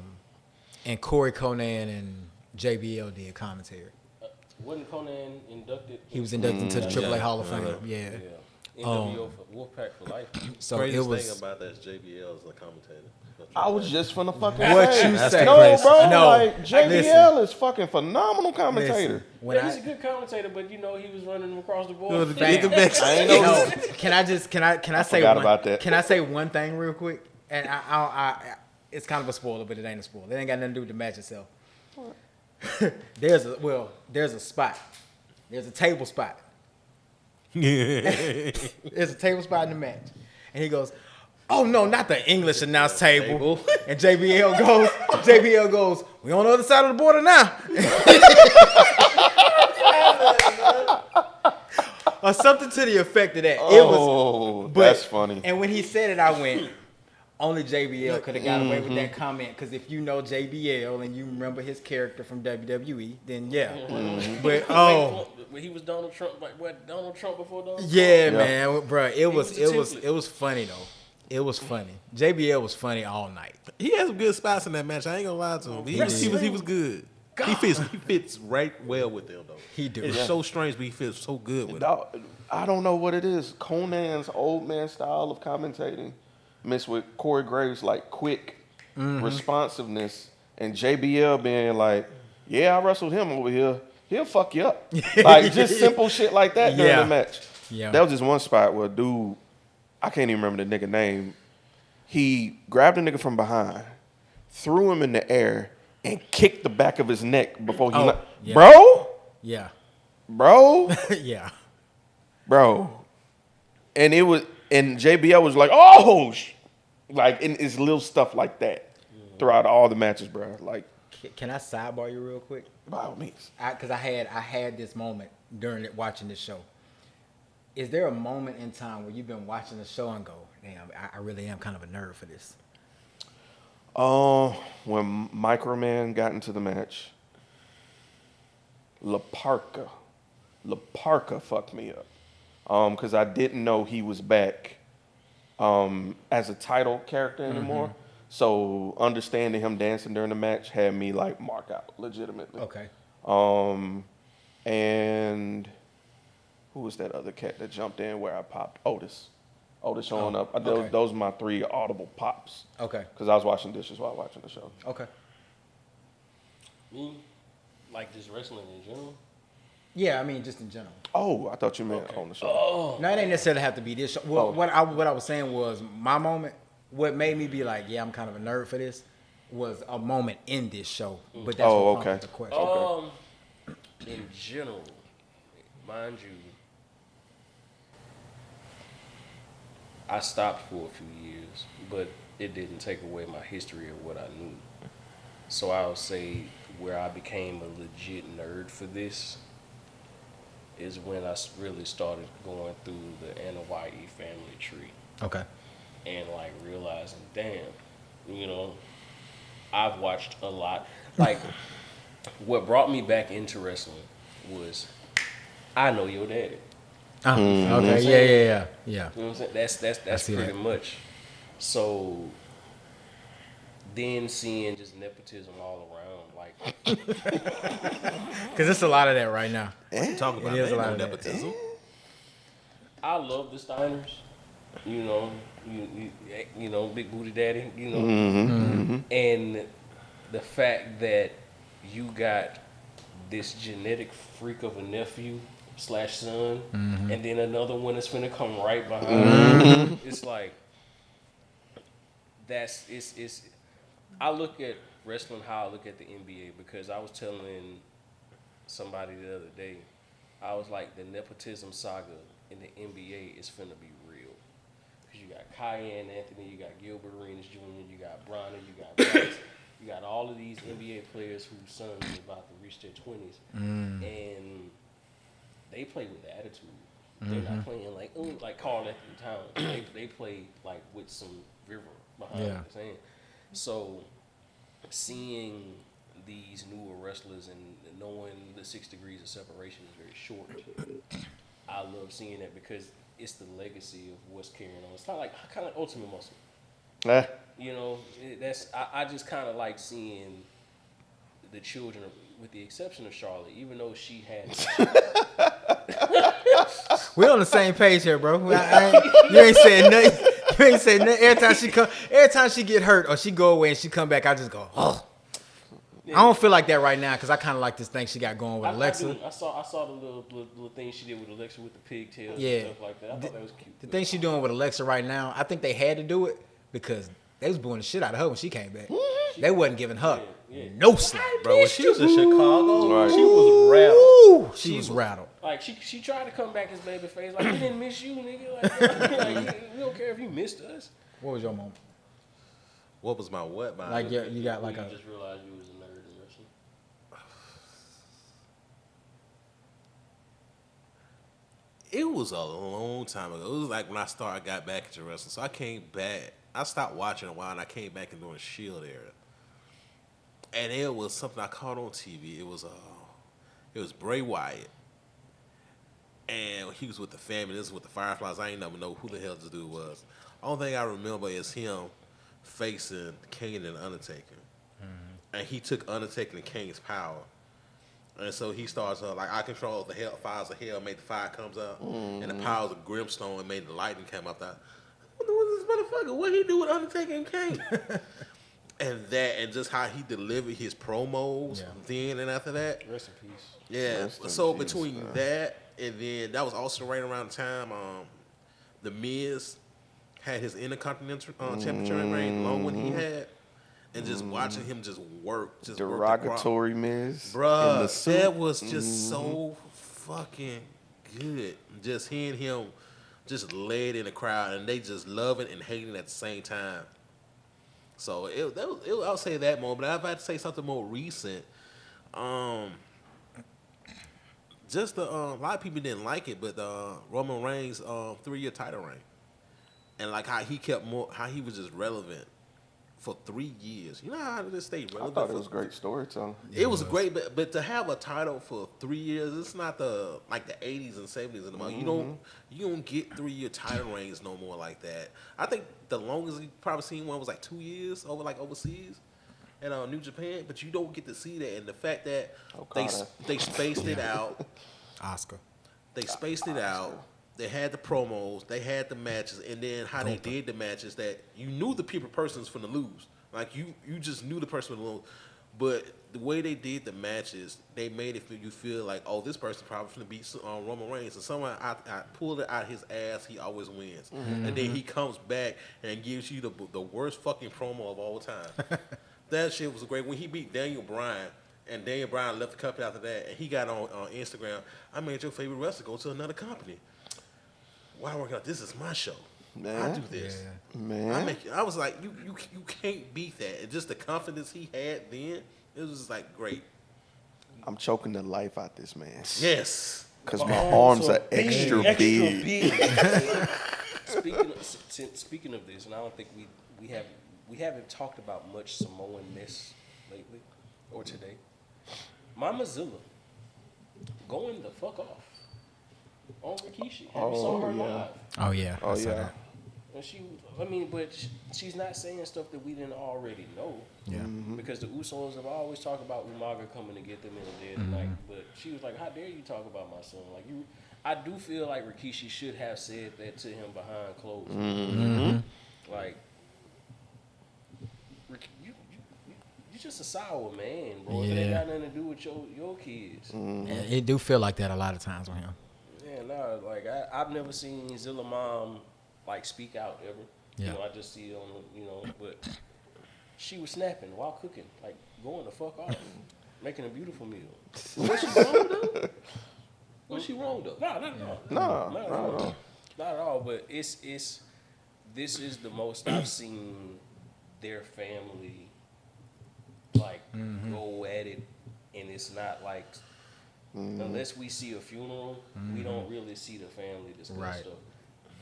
And Corey Conan and JBL did commentary. Wasn't Conan inducted? He was inducted into the AAA Hall of Fame. Yeah. Yeah. NWO for Wolfpack for life. So Craziest it was. thing about that is JBL is a commentator. I was just finna fucking What say. you say? No, Crazy. bro. No. Like, JBL Listen. is fucking phenomenal commentator. Listen, when Yeah, he's a I, good commentator, but you know he was running them across the board. Bam. I ain't know. No, can I say forgot one, about that. Can I say one thing real quick? And I it's kind of a spoiler, but it ain't a spoiler. It ain't got nothing to do with the match itself. There's a spot. There's a table spot. There's a table spot in the match, and he goes, "Oh no, not the English announce table." And JBL goes, "We on the other side of the border now." Or something to the effect of that. Oh, that's funny. And when he said it, I went, only JBL could have got away with that comment. Because if you know JBL and you remember his character from WWE, then yeah. But When he was Donald Trump, like what Donald Trump before Donald Trump? yeah, man, bro, it was was the template. funny though. It was funny. JBL was funny all night. He had some good spots in that match. I ain't gonna lie to him. He was good. He fits right well with them though. He do. It's so strange, but he fits so good with them. Dog, I don't know what it is. Conan's old man style of commentating mixed with Corey Graves' like quick responsiveness, and JBL being like, "Yeah, I wrestled him over here. He'll fuck you up." Like just simple shit like that during Yeah. the match. Yeah. That was just one spot where dude, I can't even remember the nigga name. He grabbed a nigga from behind, threw him in the air, and kicked the back of his neck before he yeah. Bro, Yeah. and JBL was like, "Oh," like, and it's little stuff like that throughout all the matches, bro. Like, Can I sidebar you real quick? by all means. Because I had this moment during watching this show. Is there a moment in time where you've been watching the show and go, "Damn, I really am kind of a nerd for this"? When Microman got into the match, La Parka fucked me up. Because I didn't know he was back as a title character anymore. So understanding him dancing during the match had me like mark out legitimately. Okay. And who was that other cat that jumped in where I popped? Otis showing up. okay. Those are my 3 audible pops. Okay. Because I was washing dishes while watching the show. Okay. Me, like just wrestling in general. Yeah, I mean, just in general. Oh, I thought you meant on the show. No, it ain't necessarily have to be this show. Well, what I was saying was my moment. What made me be like, yeah, I'm kind of a nerd for this, was a moment in this show. But that's what prompted the question. In general, mind you, I stopped for a few years, but it didn't take away my history of what I knew. So I'll say where I became a legit nerd for this is when I really started going through the Anoa'i family tree. Okay. And like realizing, damn, you know, I've watched a lot. Like, what brought me back into wrestling was, I know your daddy. Okay. Yeah. You know what I'm saying? That's see pretty that. much. So then seeing just nepotism all around, like, Because there's a lot of that right now. Talk about It is a lot of that. nepotism. I love the Steiners. You know, you know, Big Booty Daddy. You know, and the fact that you got this genetic freak of a nephew / son, and then another one that's finna come right behind. It's like it's. I look at wrestling how I look at the NBA because I was telling somebody the other day, I was like, the nepotism saga in the NBA is finna be real. Because you got Karrion Anthony, you got Gilbert Arenas Jr., you got Bronner, you got Bryce, you got all of these NBA players whose sons are about to reach their 20s. And they play with attitude. They're not playing like Carl Anthony Towns. They play like with some river behind what they're saying. So seeing these newer wrestlers and knowing the 6 degrees of separation is very short. I love seeing that because it's the legacy of what's carrying on. It's not like kind of like Ultimate Muscle. You know, I just kind of like seeing the children, with the exception of Charlotte, even though she had. We're on the same page here, bro. You ain't saying nothing. You ain't saying nothing. Every time she get hurt or she go away and she come back, I just go, oh. I don't feel like that right now because I kind of like this thing she got going with Alexa. I saw the little thing she did with Alexa with the pigtails Yeah. and stuff like that. I thought that was cute. The thing she doing with Alexa right now, I think they had to do it because they was booing the shit out of her when she came back. They wasn't giving her no slack. Bro, when she was in Chicago, Right. she was rattled. She was rattled. Like she tried to come back as babyface. Like we didn't miss you, nigga. Like we don't care if you missed us. What was your moment? What was my what? My Like you got like you a. just realized you was a nerd in wrestling. It was a long time ago. It was like when I got back into wrestling. So I came back. I stopped watching a while, and I came back and doing the Shield era. And it was something I caught on TV. It was Bray Wyatt, and he was with the family. This was with the Fireflies. I ain't never know who the hell this dude was. Only thing I remember is him facing Kane and Undertaker, and he took Undertaker and Kane's power. And so he starts like, I control the fires of hell, made the fire comes up, and the powers of Grimstone and made the lightning come up. What was this motherfucker? What he do with Undertaker and Kane? and just how he delivered his promos then and after that. Rest in peace. Yeah. So between that and then that was also right around the time the Miz had his Intercontinental Championship reign, the long one he had. And just watching him just work, just derogatory Miz. Bruh, that was just so fucking good. Just hearing him just lay it in the crowd, and they just loving and hating at the same time. So I'll say that moment. But if I had to say something more recent, just a lot of people didn't like it, but Roman Reigns' 3-year title reign, and like how he was just relevant for 3 years. You know how to just stay relevant? I thought it was great storytelling. It was great, but to have a title for 3 years, it's not like the 80s and 70s anymore. You don't get 3-year title reigns no more like that. I think the longest you probably seen one was like 2 years overseas at New Japan, but you don't get to see that. And the fact that they spaced it out. Oscar. They spaced it out. They had the promos, they had the matches, and then how they did the matches that you knew the person's from the lose. Like you just knew the person was lose. But the way they did the matches, they made you feel like, oh, this person probably going to beat Roman Reigns. And someone I pulled it out his ass, he always wins. And then he comes back and gives you the worst fucking promo of all time. That shit was great. When he beat Daniel Bryan, and Daniel Bryan left the company after that, and he got on Instagram, I made your favorite wrestler go to another company. Why work out? This is my show. Man. I do this. Man. I was like, you can't beat that. And just the confidence he had then, it was just like great. I'm choking the life out this man. Yes. Because my arms are extra big. Speaking of this, and I don't think we haven't talked about much Samoan-ness lately or today. Mama Zilla going the fuck off on Rikishi. Have you saw her live? Oh yeah. Oh, I saw yeah. that. And she's not saying stuff that we didn't already know. Yeah. Because the Usos have always talked about Umaga coming to get them in the dead of night. But she was like, "How dare you talk about my son?" Like I do feel like Rikishi should have said that to him behind closed doors. Like, you just a sour man, bro. It ain't got nothing to do with your kids. It do feel like that a lot of times on him. Yeah, no, like I've never seen Zilla Mom like speak out ever. Yeah. You know, I just see it on the, but she was snapping while cooking, like going the fuck off, making a beautiful meal. Was she wrong though? Was she wrong though? No, not at all. No, Not at all. Not at all. But this is the most I've seen their family like go at it, and it's not like unless we see a funeral, we don't really see the family discuss stuff.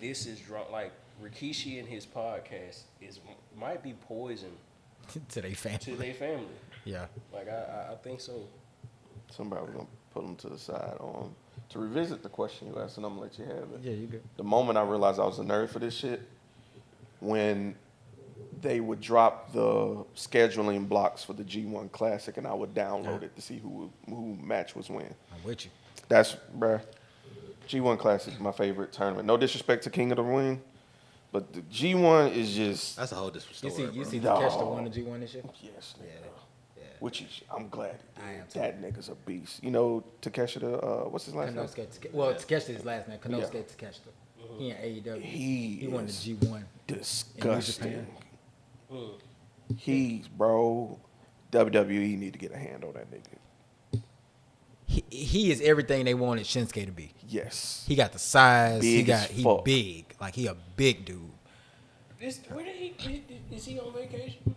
This is drunk. Like Rikishi and his podcast might be poison to their family. Yeah. Like I think so. Somebody was gonna put them to the side to revisit the question you asked, and I'm gonna let you have it. Yeah, you good. The moment I realized I was a nerd for this shit, when they would drop the scheduling blocks for the G1 Classic, and I would download it to see who match was when. I'm with you. That's, bruh, G1 Classic is my favorite tournament. No disrespect to King of the Ring, but the G1 is just... That's a whole different story. You see Takeshita won the G1 this year? Yes, nigga. Yeah. Which I'm glad I am too. that nigga's a beast. You know Takeshita, what's his last name? Takeshita's his last name. Konosuke Takeshita. He in AEW. He won the G1. Disgusting. He's, bro, WWE need to get a hand on that nigga. He is everything they wanted Shinsuke to be. Yes. He got the size. Big He big. Like, he a big dude. Is he on vacation?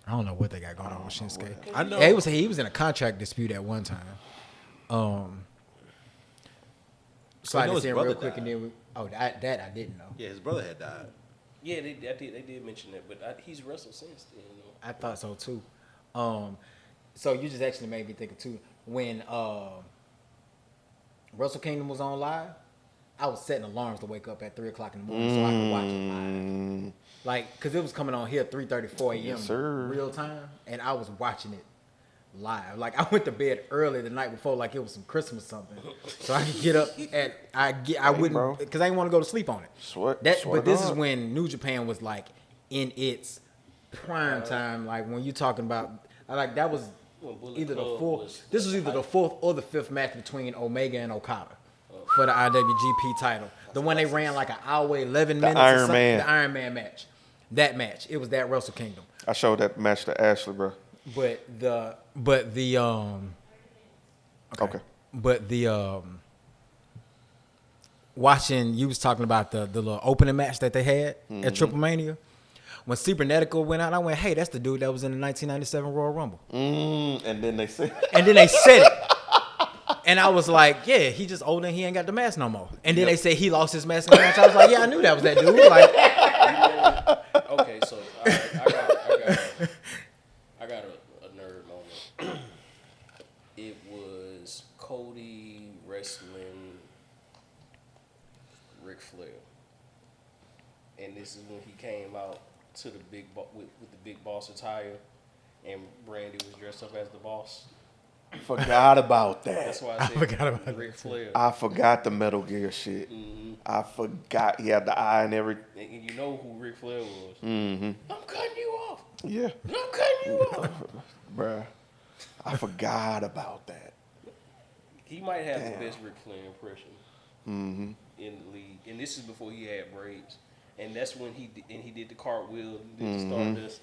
I don't know what they got going on with Shinsuke. I know. Yeah, he was in a contract dispute at one time. So I just said real quick, and then that I didn't know. Yeah, his brother had died. Yeah, they did mention that, but he's wrestled since then. You know? I thought so too. So you just actually made me think of too. When Wrestle Kingdom was on live, I was setting alarms to wake up at 3:00 in the morning so I could watch it live. Like, cause it was coming on here 3:34 a.m. Yes, sir. real time, and I was watching it live. Like, I went to bed early the night before, like it was some Christmas something, so I could get up and I wouldn't, because I didn't want to go to sleep on it. But this is when New Japan was like in its prime time. Like, when you talking about, like, that was either the fourth. This was either the fourth or the fifth match between Omega and Okada for the IWGP title. The one they ran like an hour, 11 minutes. Iron or something. Man. The Iron Man match. That match. It was that Wrestle Kingdom. I showed that match to Ashley, bro. But the watching, you was talking about the little opening match that they had at Triple Mania. When Cybernetico went out, I went, hey, that's the dude that was in the 1997 Royal Rumble. And then they said it. And I was like, yeah, he just old and he ain't got the mask no more. And then they say he lost his mask in the match. I was like, yeah, I knew that was that dude. Like, okay, so I got a nerd moment. It was Cody wrestling Ric Flair, and this is when he came out to the with the big boss attire, and Brandy was dressed up as the boss. Forgot about that. That's why I said forgot about Ric Flair. I forgot the Metal Gear shit. I forgot he had the eye and everything. And you know who Ric Flair was. I'm cutting you off. Yeah. I'm cutting you off. Bruh. I forgot about that. He might have the best Ric Flair impression in the league. And this is before he had braids. And that's when he did the cartwheel, did the Stardust.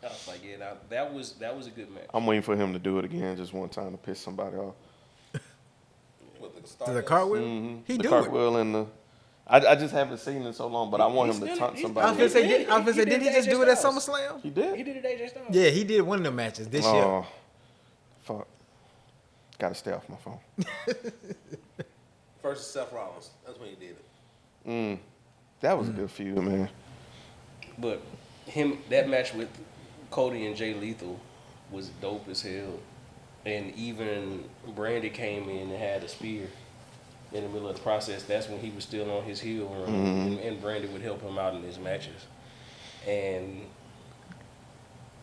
I was like, yeah, that was a good match. I'm waiting for him to do it again just one time to piss somebody off. to the cartwheel? He the do cartwheel and the... I just haven't seen it in so long, but I want him to taunt somebody. I was gonna say, did he just do it at SummerSlam? He did? He did it at AJ Styles. Yeah, he did one of the matches this year. Oh, fuck. Gotta stay off my phone. Versus Seth Rollins. That's when he did it. That was a good feud, man. But that match with Cody and Jay Lethal was dope as hell. And even Brandy came in and had a spear. in the middle of the process, that's when he was still on his heel run, and Brandy would help him out in his matches. And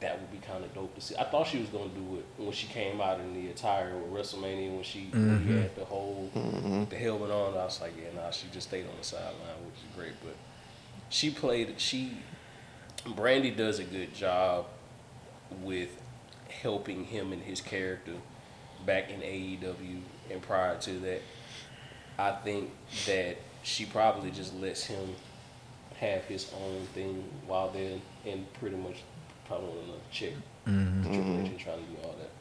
that would be kind of dope to see. I thought she was going to do it when she came out in the attire with WrestleMania, when she had the whole the helmet on. I was like, yeah, nah, she just stayed on the sideline, which is great. But Brandy does a good job with helping him and his character back in AEW, and prior to that, I think that she probably just lets him have his own thing while they're in pretty much probably on another chick, Triple H and trying to do all that.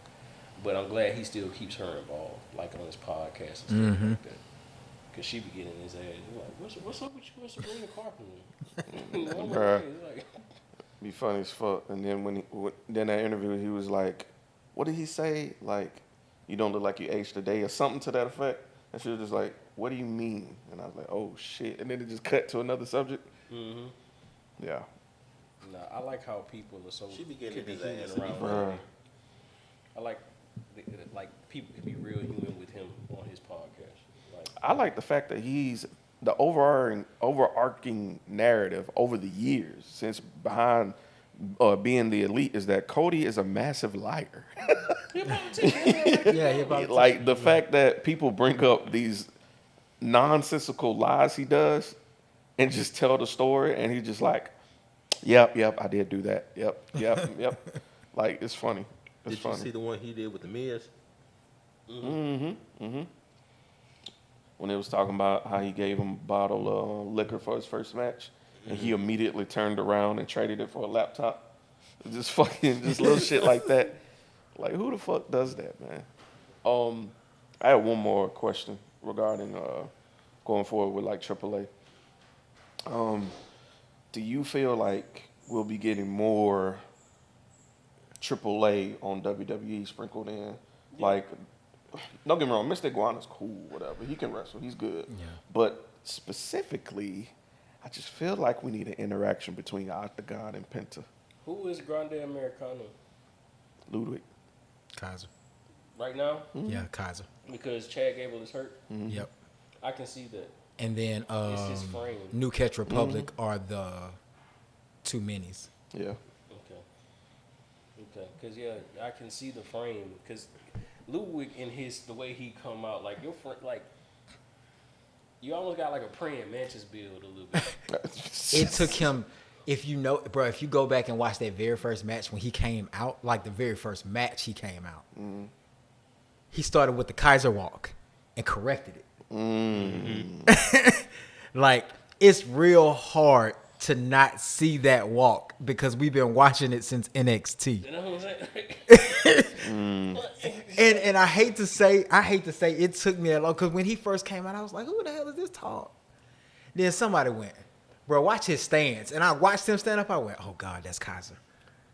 But I'm glad he still keeps her involved, like on his podcast and stuff like that. Cause she be getting his ass. He's like, what's up with you, Sabrina Carpenter? Bruh. Be funny as fuck. And then then that interview, he was like, what did he say? Like, you don't look like you aged a day or something to that effect. And she was just like, what do you mean? And I was like, oh shit. And then it just cut to another subject. Yeah. Nah, I like how people are so. She be getting his human ass around. Bruh. I like people can be real human with him on his podcast. Like, I like the fact that he's the overarching narrative over the years since behind being the elite is that Cody is a massive liar. Like the fact that people bring up these nonsensical lies he does and just tell the story, and he's just like, yep, I did do that. Yep. Like, it's funny. It's funny. You see the one he did with the Miz? When they was talking about how he gave him a bottle of liquor for his first match, and he immediately turned around and traded it for a laptop. Just little shit like that. Like, who the fuck does that, man? I have one more question regarding going forward with like AAA. Do you feel like we'll be getting more AAA on WWE sprinkled in? Yeah. Like, don't get me wrong, Mr. Iguana's cool, whatever. He can wrestle, he's good. Yeah. But specifically, I just feel like we need an interaction between Octagon and Penta. Who is Grande Americano? Ludwig. Kaiser. Right now? Yeah, Kaiser. Because Chad Gable is hurt? Yep. I can see that. And then It's his frame. New Catch Republic are the two minis. Yeah. Okay. Because, yeah, I can see the frame. Because Ludwig, in the way he come out, like, your friend, like, you almost got like a praying mantis build a little bit. It took him, if you go back and watch that very first match when he came out, like the very first match he came out, he started with the Kaiser walk and corrected it. Like, it's real hard to not see that walk because we've been watching it since NXT. You know what I'm saying? And I hate to say it took me a long, because when he first came out, I was like, who the hell is this tall? Then somebody went, bro, watch his stance. And I watched him stand up. I went, oh God, that's Kaiser.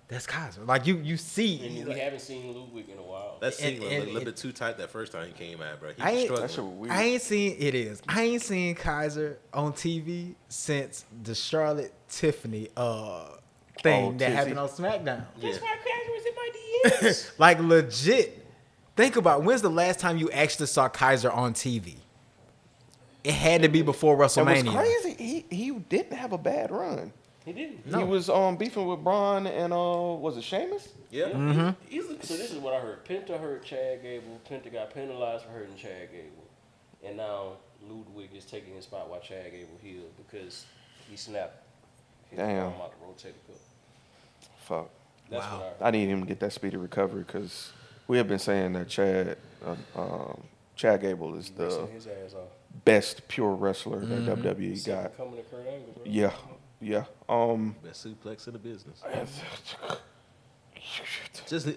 That's Kaiser. Like, you see. And we haven't seen Ludwig in a while. That scene was a little bit too tight that first time he came out, bro. That's weird. I ain't seen Kaiser on TV since the Charlotte Tiffany thing that happened on SmackDown. That's why Kaiser was in my DMs. Like, legit. Think about, when's the last time you actually saw Kaiser on TV? It had to be before WrestleMania. It was crazy. He didn't have a bad run. He didn't. No. He was beefing with Braun and was it Sheamus? Yeah. So this is what I heard. Penta hurt Chad Gable. Penta got penalized for hurting Chad Gable. And now Ludwig is taking his spot while Chad Gable healed because he snapped his arm out the rotator cuff. Fuck. That's what I heard. I need him to get that speedy recovery because we have been saying that Chad Gable is the best pure wrestler that WWE got. Coming to Kurt Angle, bro. Yeah. Best suplex in the business. Just,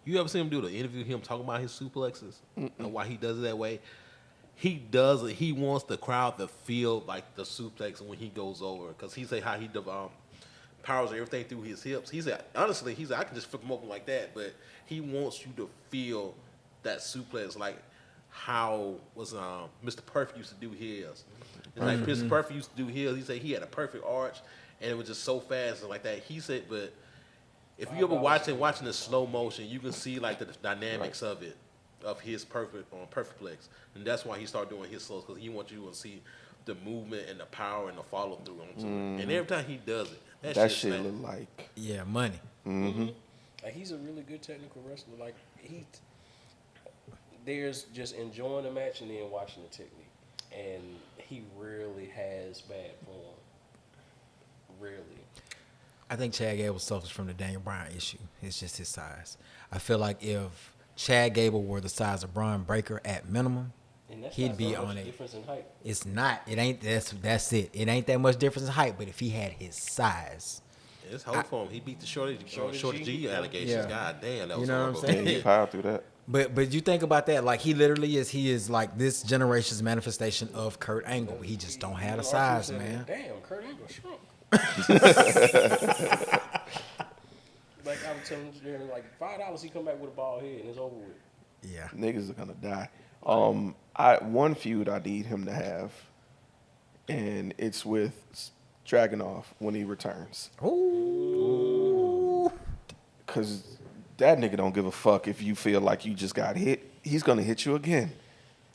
you ever seen him do the interview? Him talking about his suplexes and why he does it that way. He does it. He wants the crowd to feel like the suplex when he goes over, because he say how he powers everything through his hips. He said honestly, I can just flip him open like that, but he wants you to feel that suplex like how was Mr. Perfect used to do his. It's like Mr. Perfect used to do his. He said he had a perfect arch, and it was just so fast and like that. He said, but if you ever watching the slow motion, you can see like the dynamics of it. of his perfectplex, and that's why he started doing his slows because he wants you to see the movement and the power and the follow through onto it. And every time he does it, that shit look like money. Like he's a really good technical wrestler. Like there's just enjoying the match and then watching the technique, and he rarely has bad form. Rarely. I think Chad Gable suffers from the Daniel Bryan issue. It's just his size. I feel like if Chad Gable were the size of Braun Breaker at minimum, and that's he'd be on a it. Difference in height. It's not. It ain't. That's it. It ain't that much difference in height. But if he had his size, it's hope for him. He beat the Shorty G allegations. Yeah. God damn, that was You know what I'm horrible. saying? he powered through that. But you think about that, like he literally is. He is like this generation's manifestation of Kurt Angle. He just don't have the size, man. Damn, Kurt Angle shrunk. Like I was telling you, like $5, he come back with a bald head and it's over with. Yeah. Niggas are gonna die. One feud I need him to have, and it's with Dragunov when he returns. Ooh. Cause that nigga don't give a fuck if you feel like you just got hit. He's gonna hit you again,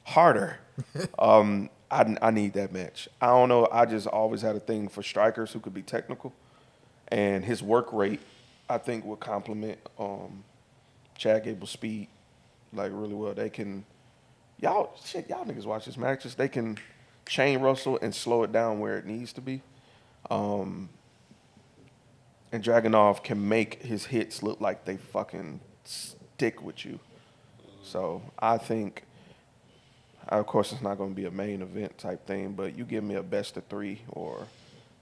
harder. I need that match. I don't know. I just always had a thing for strikers who could be technical, and his work rate, I think, would complement Chad Gable's speed like really well. They can, y'all niggas watch his matches. They can chain wrestle and slow it down where it needs to be. And Dragunov can make his hits look like they fucking stick with you. So I think, of course, it's not going to be a main event type thing, but you give me a best of 3 or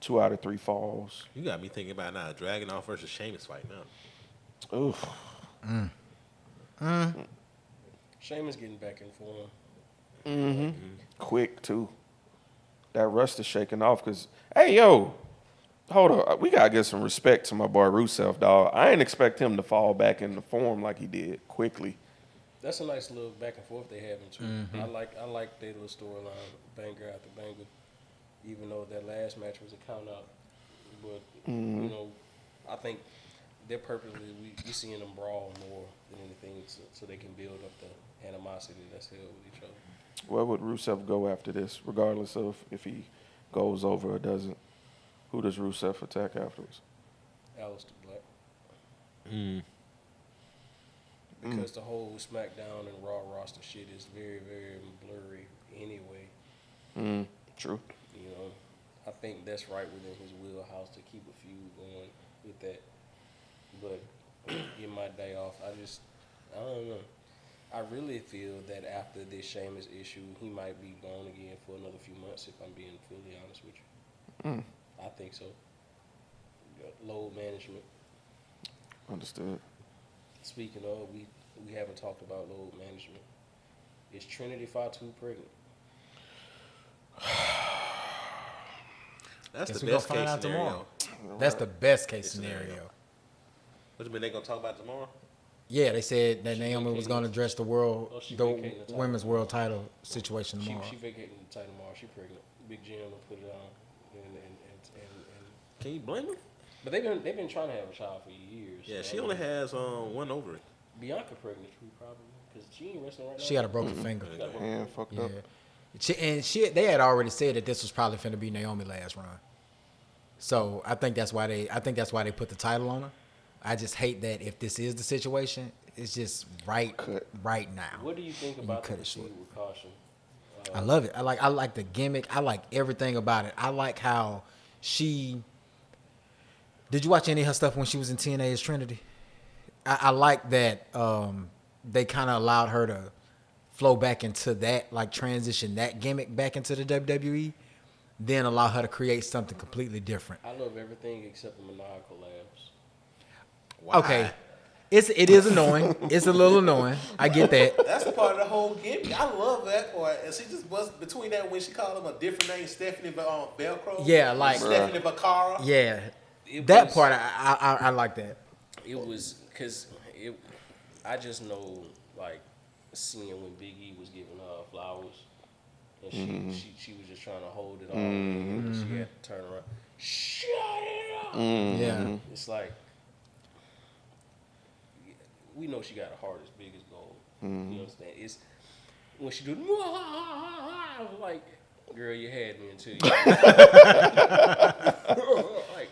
2 out of 3 falls. You got me thinking about now Dragunov versus Sheamus fight now. Oof. Sheamus getting back in form. Quick, too. That rust is shaking off because, hey, yo, hold on. We got to give some respect to my boy Rusev, dog. I ain't expect him to fall back into form like he did quickly. That's a nice little back and forth they having too. I like their little storyline, banger after banger. Even though that last match was a count out, but you know, I think they're purposely we seeing them brawl more than anything, so they can build up the animosity that's held with each other. Where would Rusev go after this, regardless of if he goes over or doesn't? Who does Rusev attack afterwards? Aleister Black. Because the whole SmackDown and Raw roster shit is very, very blurry anyway. True. You know, I think that's right within his wheelhouse to keep a feud going with that. But get my day off. I don't know. I really feel that after this Sheamus issue, he might be gone again for another few months, if I'm being fully honest with you. I think so. Load management. Understood. Speaking of, we haven't talked about load management. Is Trinity Fatu pregnant? That's Guess the we gonna best find case out scenario. tomorrow. That's the best case scenario. What you mean they gonna talk about tomorrow? Yeah, they said that She Naomi was vacating going to address the vacating the title. women's world title situation She tomorrow. vacating the title tomorrow. She pregnant. Big Jim will put it on. And Can you blame them? but they've been trying to have a child for years. Yeah, so she only has one ovary. Bianca pregnant too, probably, because she ain't wrestling right now. She got a broken finger. She got a broken Hand fucked up. They had already said that this was probably finna be Naomi's last run. So I think that's why they put the title on her. I just hate that if this is the situation, it's just right now. What do you think about the cut it proceed short. with caution? I love it. I like the gimmick. I like everything about it. I like how she. Did you watch any of her stuff when she was in TNA as Trinity? I like that they kind of allowed her to flow back into that, like transition that gimmick back into the WWE, then allow her to create something completely different. I love everything except the maniacal laughs. Why? Okay, it is annoying. It's a little annoying. I get that. That's part of the whole gimmick. I love that part. And she just was between that when she called him a different name, Stephanie Velcro. Yeah, like Stephanie Vacara. yeah, It that was- part I like that. It was because I just know, like, seeing when Big E was giving her flowers, and she was just trying to hold it all, and she had to turn around, shut it up. Yeah, It's like we know she got a heart as big as gold. You understand? It's when she do, I was like, girl, you had me until you. Like,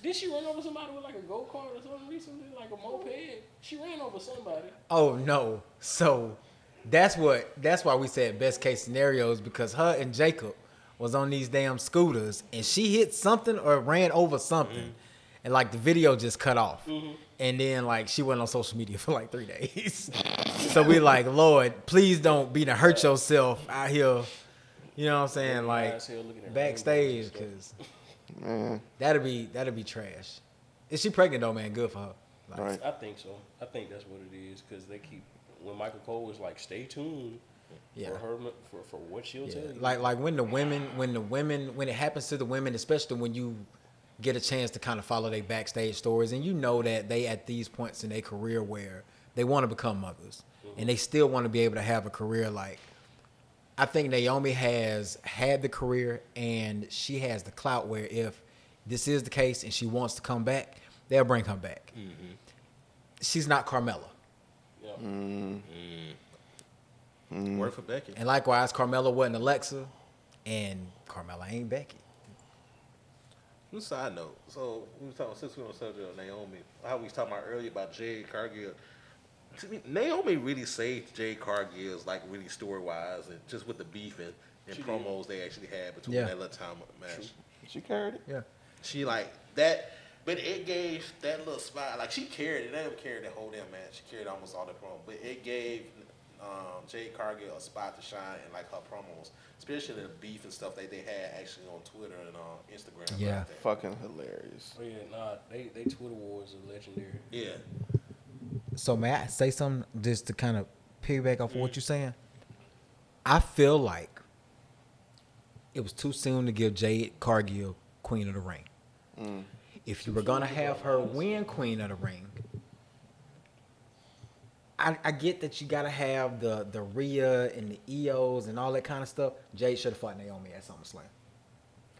did she run over somebody with like a go-kart or something recently, like a moped? She ran over somebody. Oh no. So that's why we said best case scenarios, because her and Jacob was on these damn scooters and she hit something or ran over something. And like the video just cut off. And then like she went on social media for like 3 days. So we like, Lord, please don't be to hurt yourself out here. You know what I'm saying? Like backstage, because that'd be trash. Is she pregnant though, man? Good for her. Like, Right. I think so. I think that's what it is, because they keep, when Michael Cole was like, stay tuned for her, for what she'll tell you. Like when it happens to the women, especially when you get a chance to kind of follow their backstage stories, and you know that they at these points in their career where they want to become mothers, and they still want to be able to have a career. Like, I think Naomi has had the career, and she has the clout where if this is the case and she wants to come back, they'll bring her back. She's not Carmella. Work for Becky. And likewise, Carmella wasn't Alexa, and Carmella ain't Becky. Side note, so we were talking, since we were on the subject of Naomi, how we was talking about earlier about Jade Cargill. To me, Naomi really saved Jade Cargill's, like, really story-wise, and just with the beef and promos they actually had between that little time match. She carried it. Yeah. She, like, that, but it gave that little spot, like, she carried it. They never carried that whole damn match. She carried almost all the promos, but it gave Jade Cargill a spot to shine in, like, her promos, especially the beef and stuff that they had actually on Twitter and on Instagram. Yeah. Like that. Fucking hilarious. Oh yeah, they Twitter wars are legendary. Yeah. So may I say something just to kind of piggyback off of what you're saying? I feel like it was too soon to give Jade Cargill Queen of the Ring. If you were going to have her win Queen of the Ring, I get that you got to have the Rhea and the EOs and all that kind of stuff. Jade should have fought Naomi at SummerSlam.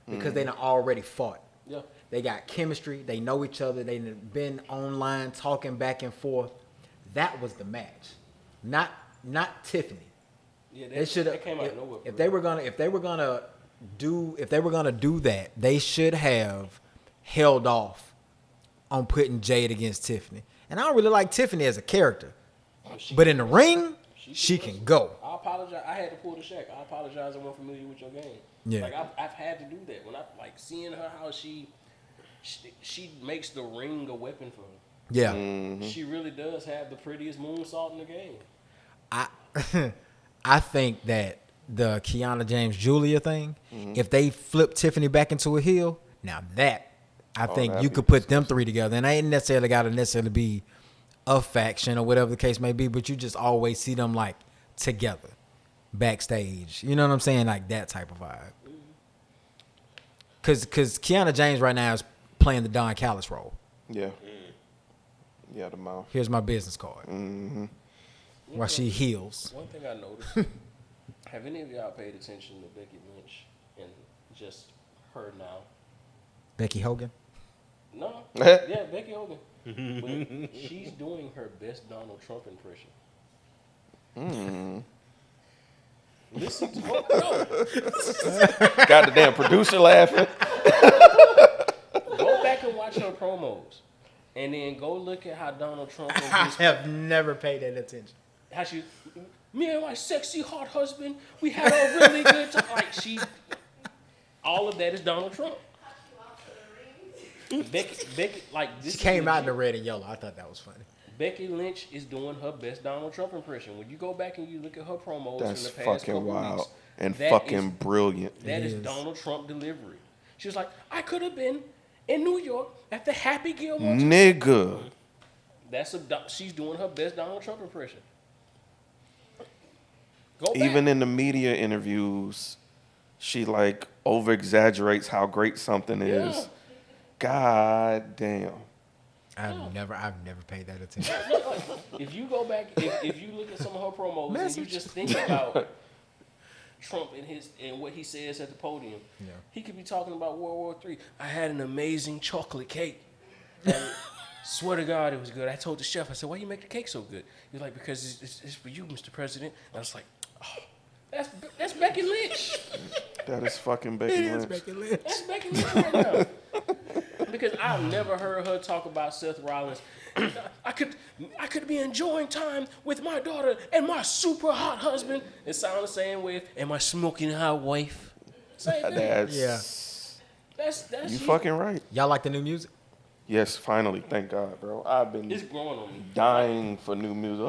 Because they done already fought. Yeah. They got chemistry. They know each other. They've been online talking back and forth. That was the match, not Tiffany. Yeah, They should have. That came out of nowhere. If they were gonna do that, they should have held off on putting Jade against Tiffany. And I don't really like Tiffany as a character, but in the ring, she can go. I apologize. I had to pull the check. I apologize. I wasn't familiar with your game. Yeah. Like I've had to do that when I like seeing her how she makes the ring a weapon for her. Yeah. She really does have the prettiest moonsault in the game. I think that the Kiana James Julia thing, if they flip Tiffany back into a heel, now that I think you could put them three together, and I ain't necessarily got to necessarily be a faction or whatever the case may be, but you just always see them like together backstage. You know what I'm saying? Like that type of vibe. Because Kiana James right now is playing the Don Callis role. Yeah. Yeah, the mouth. Here's my business card. While she heals. One thing I noticed, have any of y'all paid attention to Becky Lynch and just her now? Becky Hogan? No. Yeah, Becky Hogan. But she's doing her best Donald Trump impression. Listen to Got the damn producer laughing. Go back and watch her promos. And then go look at how Donald Trump I have never paid that attention. how she, me and my sexy hot husband, we had a really good time. Like all of that is Donald Trump. Becky, like this. She came out in the red and yellow. I thought that was funny. Becky Lynch is doing her best Donald Trump impression. When you go back and you look at her promos That's in the past fucking couple wild weeks, and that fucking is- brilliant. That is Donald Trump delivery. She was like, I could have been in New York at the Happy Gilmore. Nigga. She's doing her best Donald Trump impression. Go back. Even in the media interviews, she like over exaggerates how great something is. Yeah. God damn. I've never paid that attention. If you go back, if you look at some of her promos and you just think about Trump and what he says at the podium, he could be talking about World War III. I had an amazing chocolate cake. And Swear to God, it was good. I told the chef, I said, why you make the cake so good? He was like, because it's for you, Mr. President. And I was like, oh, that's Becky Lynch. That is fucking Becky Lynch. That's Becky Lynch right now. Because I've never heard her talk about Seth Rollins. I could be enjoying time with my daughter and my super hot husband. It sounds the same way. And my smoking hot wife. Same thing. That's you fucking right. Y'all like the new music? Yes, finally. Thank God, bro. I've been It's growing on me. dying for new music.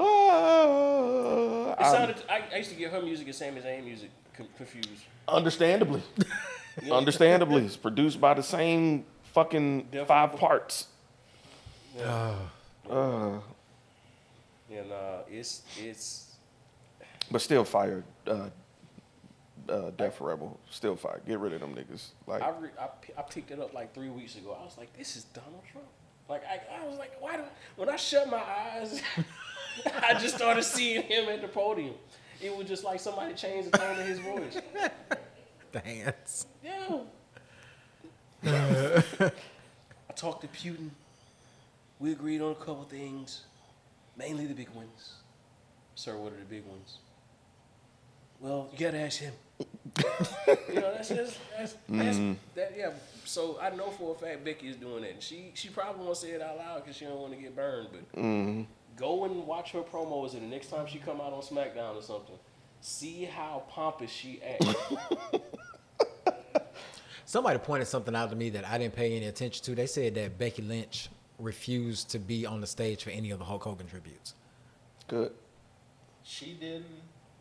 I used to get her music and Sami Zayn music confused. Understandably. Understandably. It's produced by the same fucking 5 parts. Yeah. It's. But still fire. Def Rebel. Still fire. Get rid of them niggas. Like I picked it up like 3 weeks ago. I was like, this is Donald Trump. Like I was like, when I shut my eyes, I just started seeing him at the podium. It was just like somebody changed the tone of his voice. The hands. Yeah. I talked to Putin. We agreed on a couple things, mainly the big ones. Sir, what are the big ones? Well, you gotta ask him. Yeah. So I know for a fact Becky is doing that. She probably won't say it out loud because she don't want to get burned. But go and watch her promos, and the next time she come out on SmackDown or something, see how pompous she acts. Somebody pointed something out to me that I didn't pay any attention to. They said that Becky Lynch refused to be on the stage for any of the Hulk Hogan tributes. Good. She didn't.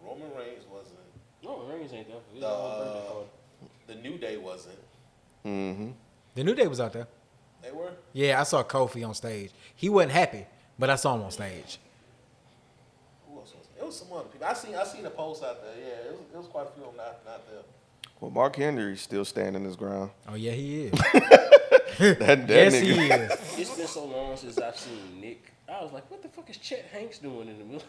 Roman Reigns wasn't. Roman Reigns ain't there. The New Day wasn't. Mm-hmm. The New Day was out there. They were? Yeah, I saw Kofi on stage. He wasn't happy, but I saw him on stage. Who else was there? It was some other people. I seen a post out there. Yeah, it was quite a few of them not there. Well, Mark Henry's still standing his ground. Oh, yeah, he is. that yes, nigga. he is. It's been so long since I've seen Nick. I was like, what the fuck is Chet Hanks doing in the middle?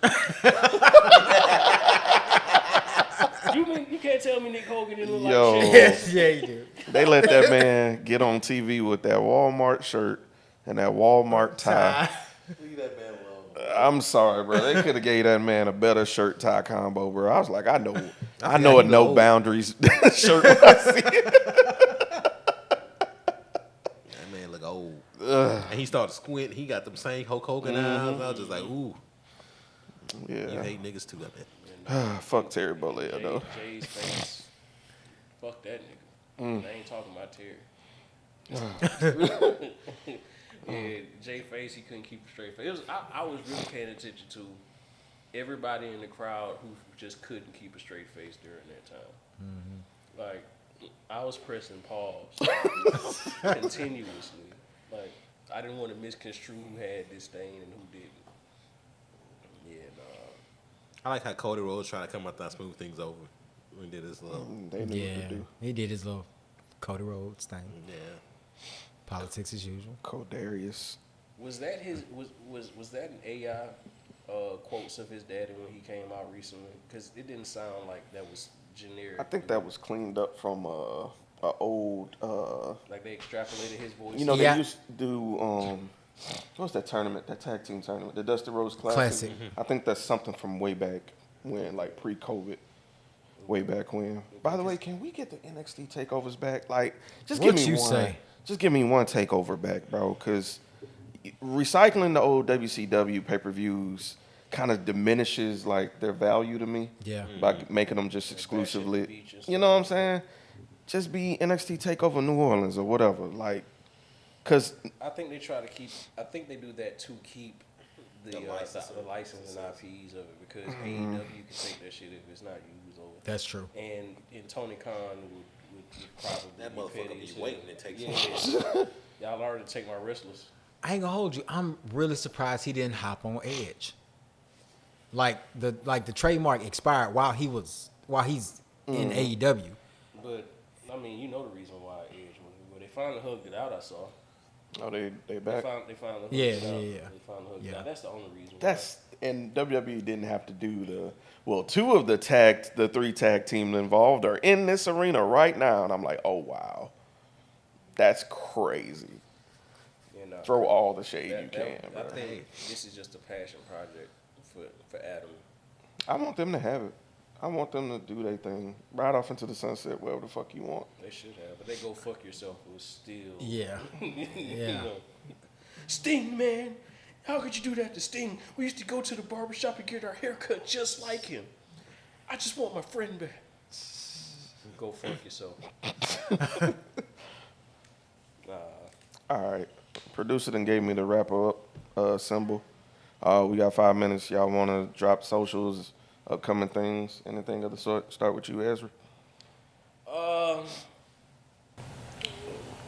You can't tell me Nick Hogan didn't look Yo. like Chet Yes, Hanks. yeah, he did. They let that man get on TV with that Walmart shirt and that Walmart tie. Leave that man alone. I'm sorry, bro. They could have gave that man a better shirt tie combo, bro. I was like, I know a no boundaries shirt. When I see it. That man look old. And he started squinting. He got them same Hulk Hogan eyes. I was just like, ooh. Yeah. You hate niggas too, I bet. Fuck Terry Bollea, though. Jay's face. Fuck that nigga. They ain't talking about Terry. Yeah, Jay face, he couldn't keep a straight face. I was really paying attention to everybody in the crowd who just couldn't keep a straight face during that time. Like, I was pressing pause continuously. Like, I didn't want to misconstrue who had this thing and who didn't. Yeah, I like how Cody Rhodes tried to come out there and smooth things over when he did his little. They knew what to do. He did his little Cody Rhodes thing. Yeah. Politics as usual. Codarius. Was that his? Was that an AI quotes of his daddy when he came out recently? Because it didn't sound like that was generic. I think that was cleaned up from a old. Like they extrapolated his voice. You know, they used to do. What's that tournament? That tag team tournament, the Dusty Rhodes Classic. I think that's something from way back when, like pre-COVID. Way back when. By the way, can we get the NXT takeovers back? Like, just give me one. Just give me one takeover back, bro. Because recycling the old WCW pay-per-views kind of diminishes like their value to me. Yeah. By making them just exclusively. You know what I'm saying? Just be NXT Takeover New Orleans or whatever. Like, because I think they try to keep. I think they do that to keep the license and IPs of it because AEW can take that shit if it's not used over. That's true. And Tony Khan would probably that be motherfucker petty. be waiting to take Y'all already take my wrestlers. I ain't gonna hold you. I'm really surprised he didn't hop on Edge. Like the trademark expired while he's in AEW. But I mean, you know the reason why Edge when they finally hugged it out. I saw. oh, they back. They finally hugged Yeah. it out. They finally hugged it out. That's the only reason. And WWE didn't have to do two of the 3 tag teams involved are in this arena right now, and I'm like, oh wow, that's crazy. And throw all the shade you can. I Bro. think this is just a passion project for Adam. I want them to have it. I want them to do their thing. Ride off into the sunset, wherever the fuck you want. They should have, but they go fuck yourself was still. Yeah. You Yeah. know. Sting, man. How could you do that to Sting? We used to go to the barbershop and get our hair cut just like him. I just want my friend back. Go fuck yourself. All right. Producer then gave me the wrap up symbol. We got 5 minutes. Y'all want to drop socials, upcoming things, anything of the sort? Start with you, Ezra.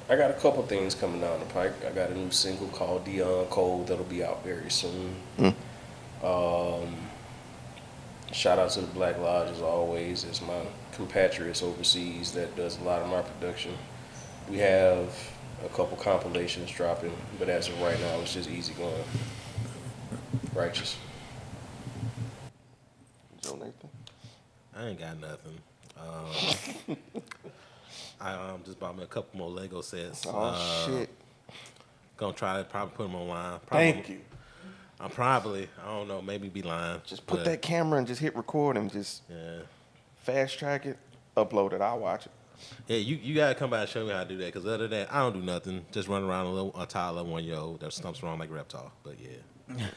I got a couple things coming down the pike. I got a new single called Dion Code that'll be out very soon. Shout out to the Black Lodge as always. It's my compatriots overseas that does a lot of my production. We have a couple compilations dropping, but as of right now, it's just easy going. Righteous. Joe Nathan. I ain't got nothing. I just bought me a couple more Lego sets. Oh, shit. Gonna try to probably put them online. Thank you. I don't know, maybe be lying. Just put that camera and just hit record and just fast track it, upload it. I'll watch it. Yeah, you gotta come by and show me how to do that. Because other than that, I don't do nothing. Just run around a toddler 1-year-old that stumps around like a reptile. But yeah,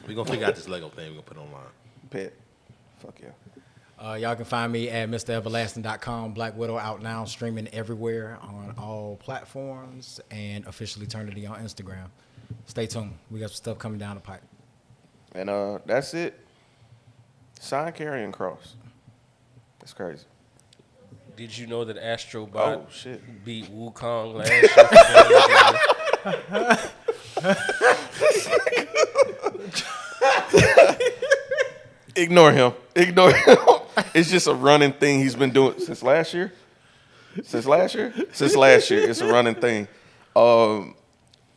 we're gonna figure out this Lego thing. We're gonna put it online. Bet. Fuck yeah. Y'all can find me at MrEverlasting.com. Black Widow out now, streaming everywhere on all platforms, and Official Eterniti on Instagram. Stay tuned. We got some stuff coming down the pipe. And that's it. Sign Karrion Kross. That's crazy. Did you know that Astrobot Oh, shit. beat Wukong last year? Ignore him. Ignore him. It's just a running thing he's been doing since last year. Since last year? Since last year. It's a running thing.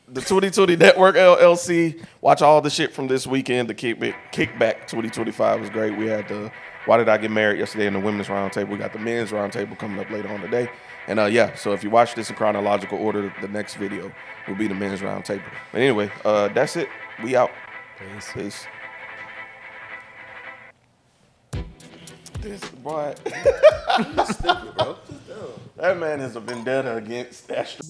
The 2020 Network LLC. Watch all the shit from this weekend. The Kickback 2025 was great. We had the Why Did I Get Married yesterday in the women's roundtable. We got the men's roundtable coming up later on today. And so if you watch this in chronological order, the next video will be the men's roundtable. But anyway, that's it. We out. Peace. This boy. Stupid, bro. That man is a vendetta against Astro.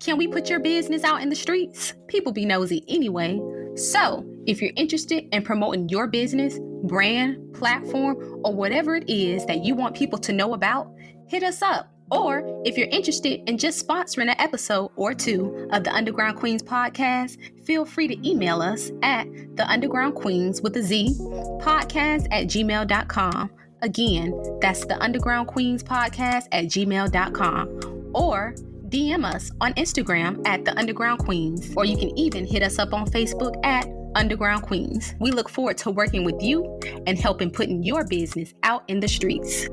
Can we put your business out in the streets? People be nosy anyway. So, if you're interested in promoting your business, brand, platform, or whatever it is that you want people to know about, hit us up. Or if you're interested in just sponsoring an episode or two of the Underground Queens podcast, feel free to email us at theundergroundqueens@gmail.com. Again, that's the Underground Queens podcast@gmail.com. Or DM us on Instagram at The Underground Queens, or you can even hit us up on Facebook at Underground Queens. We look forward to working with you and helping putting your business out in the streets.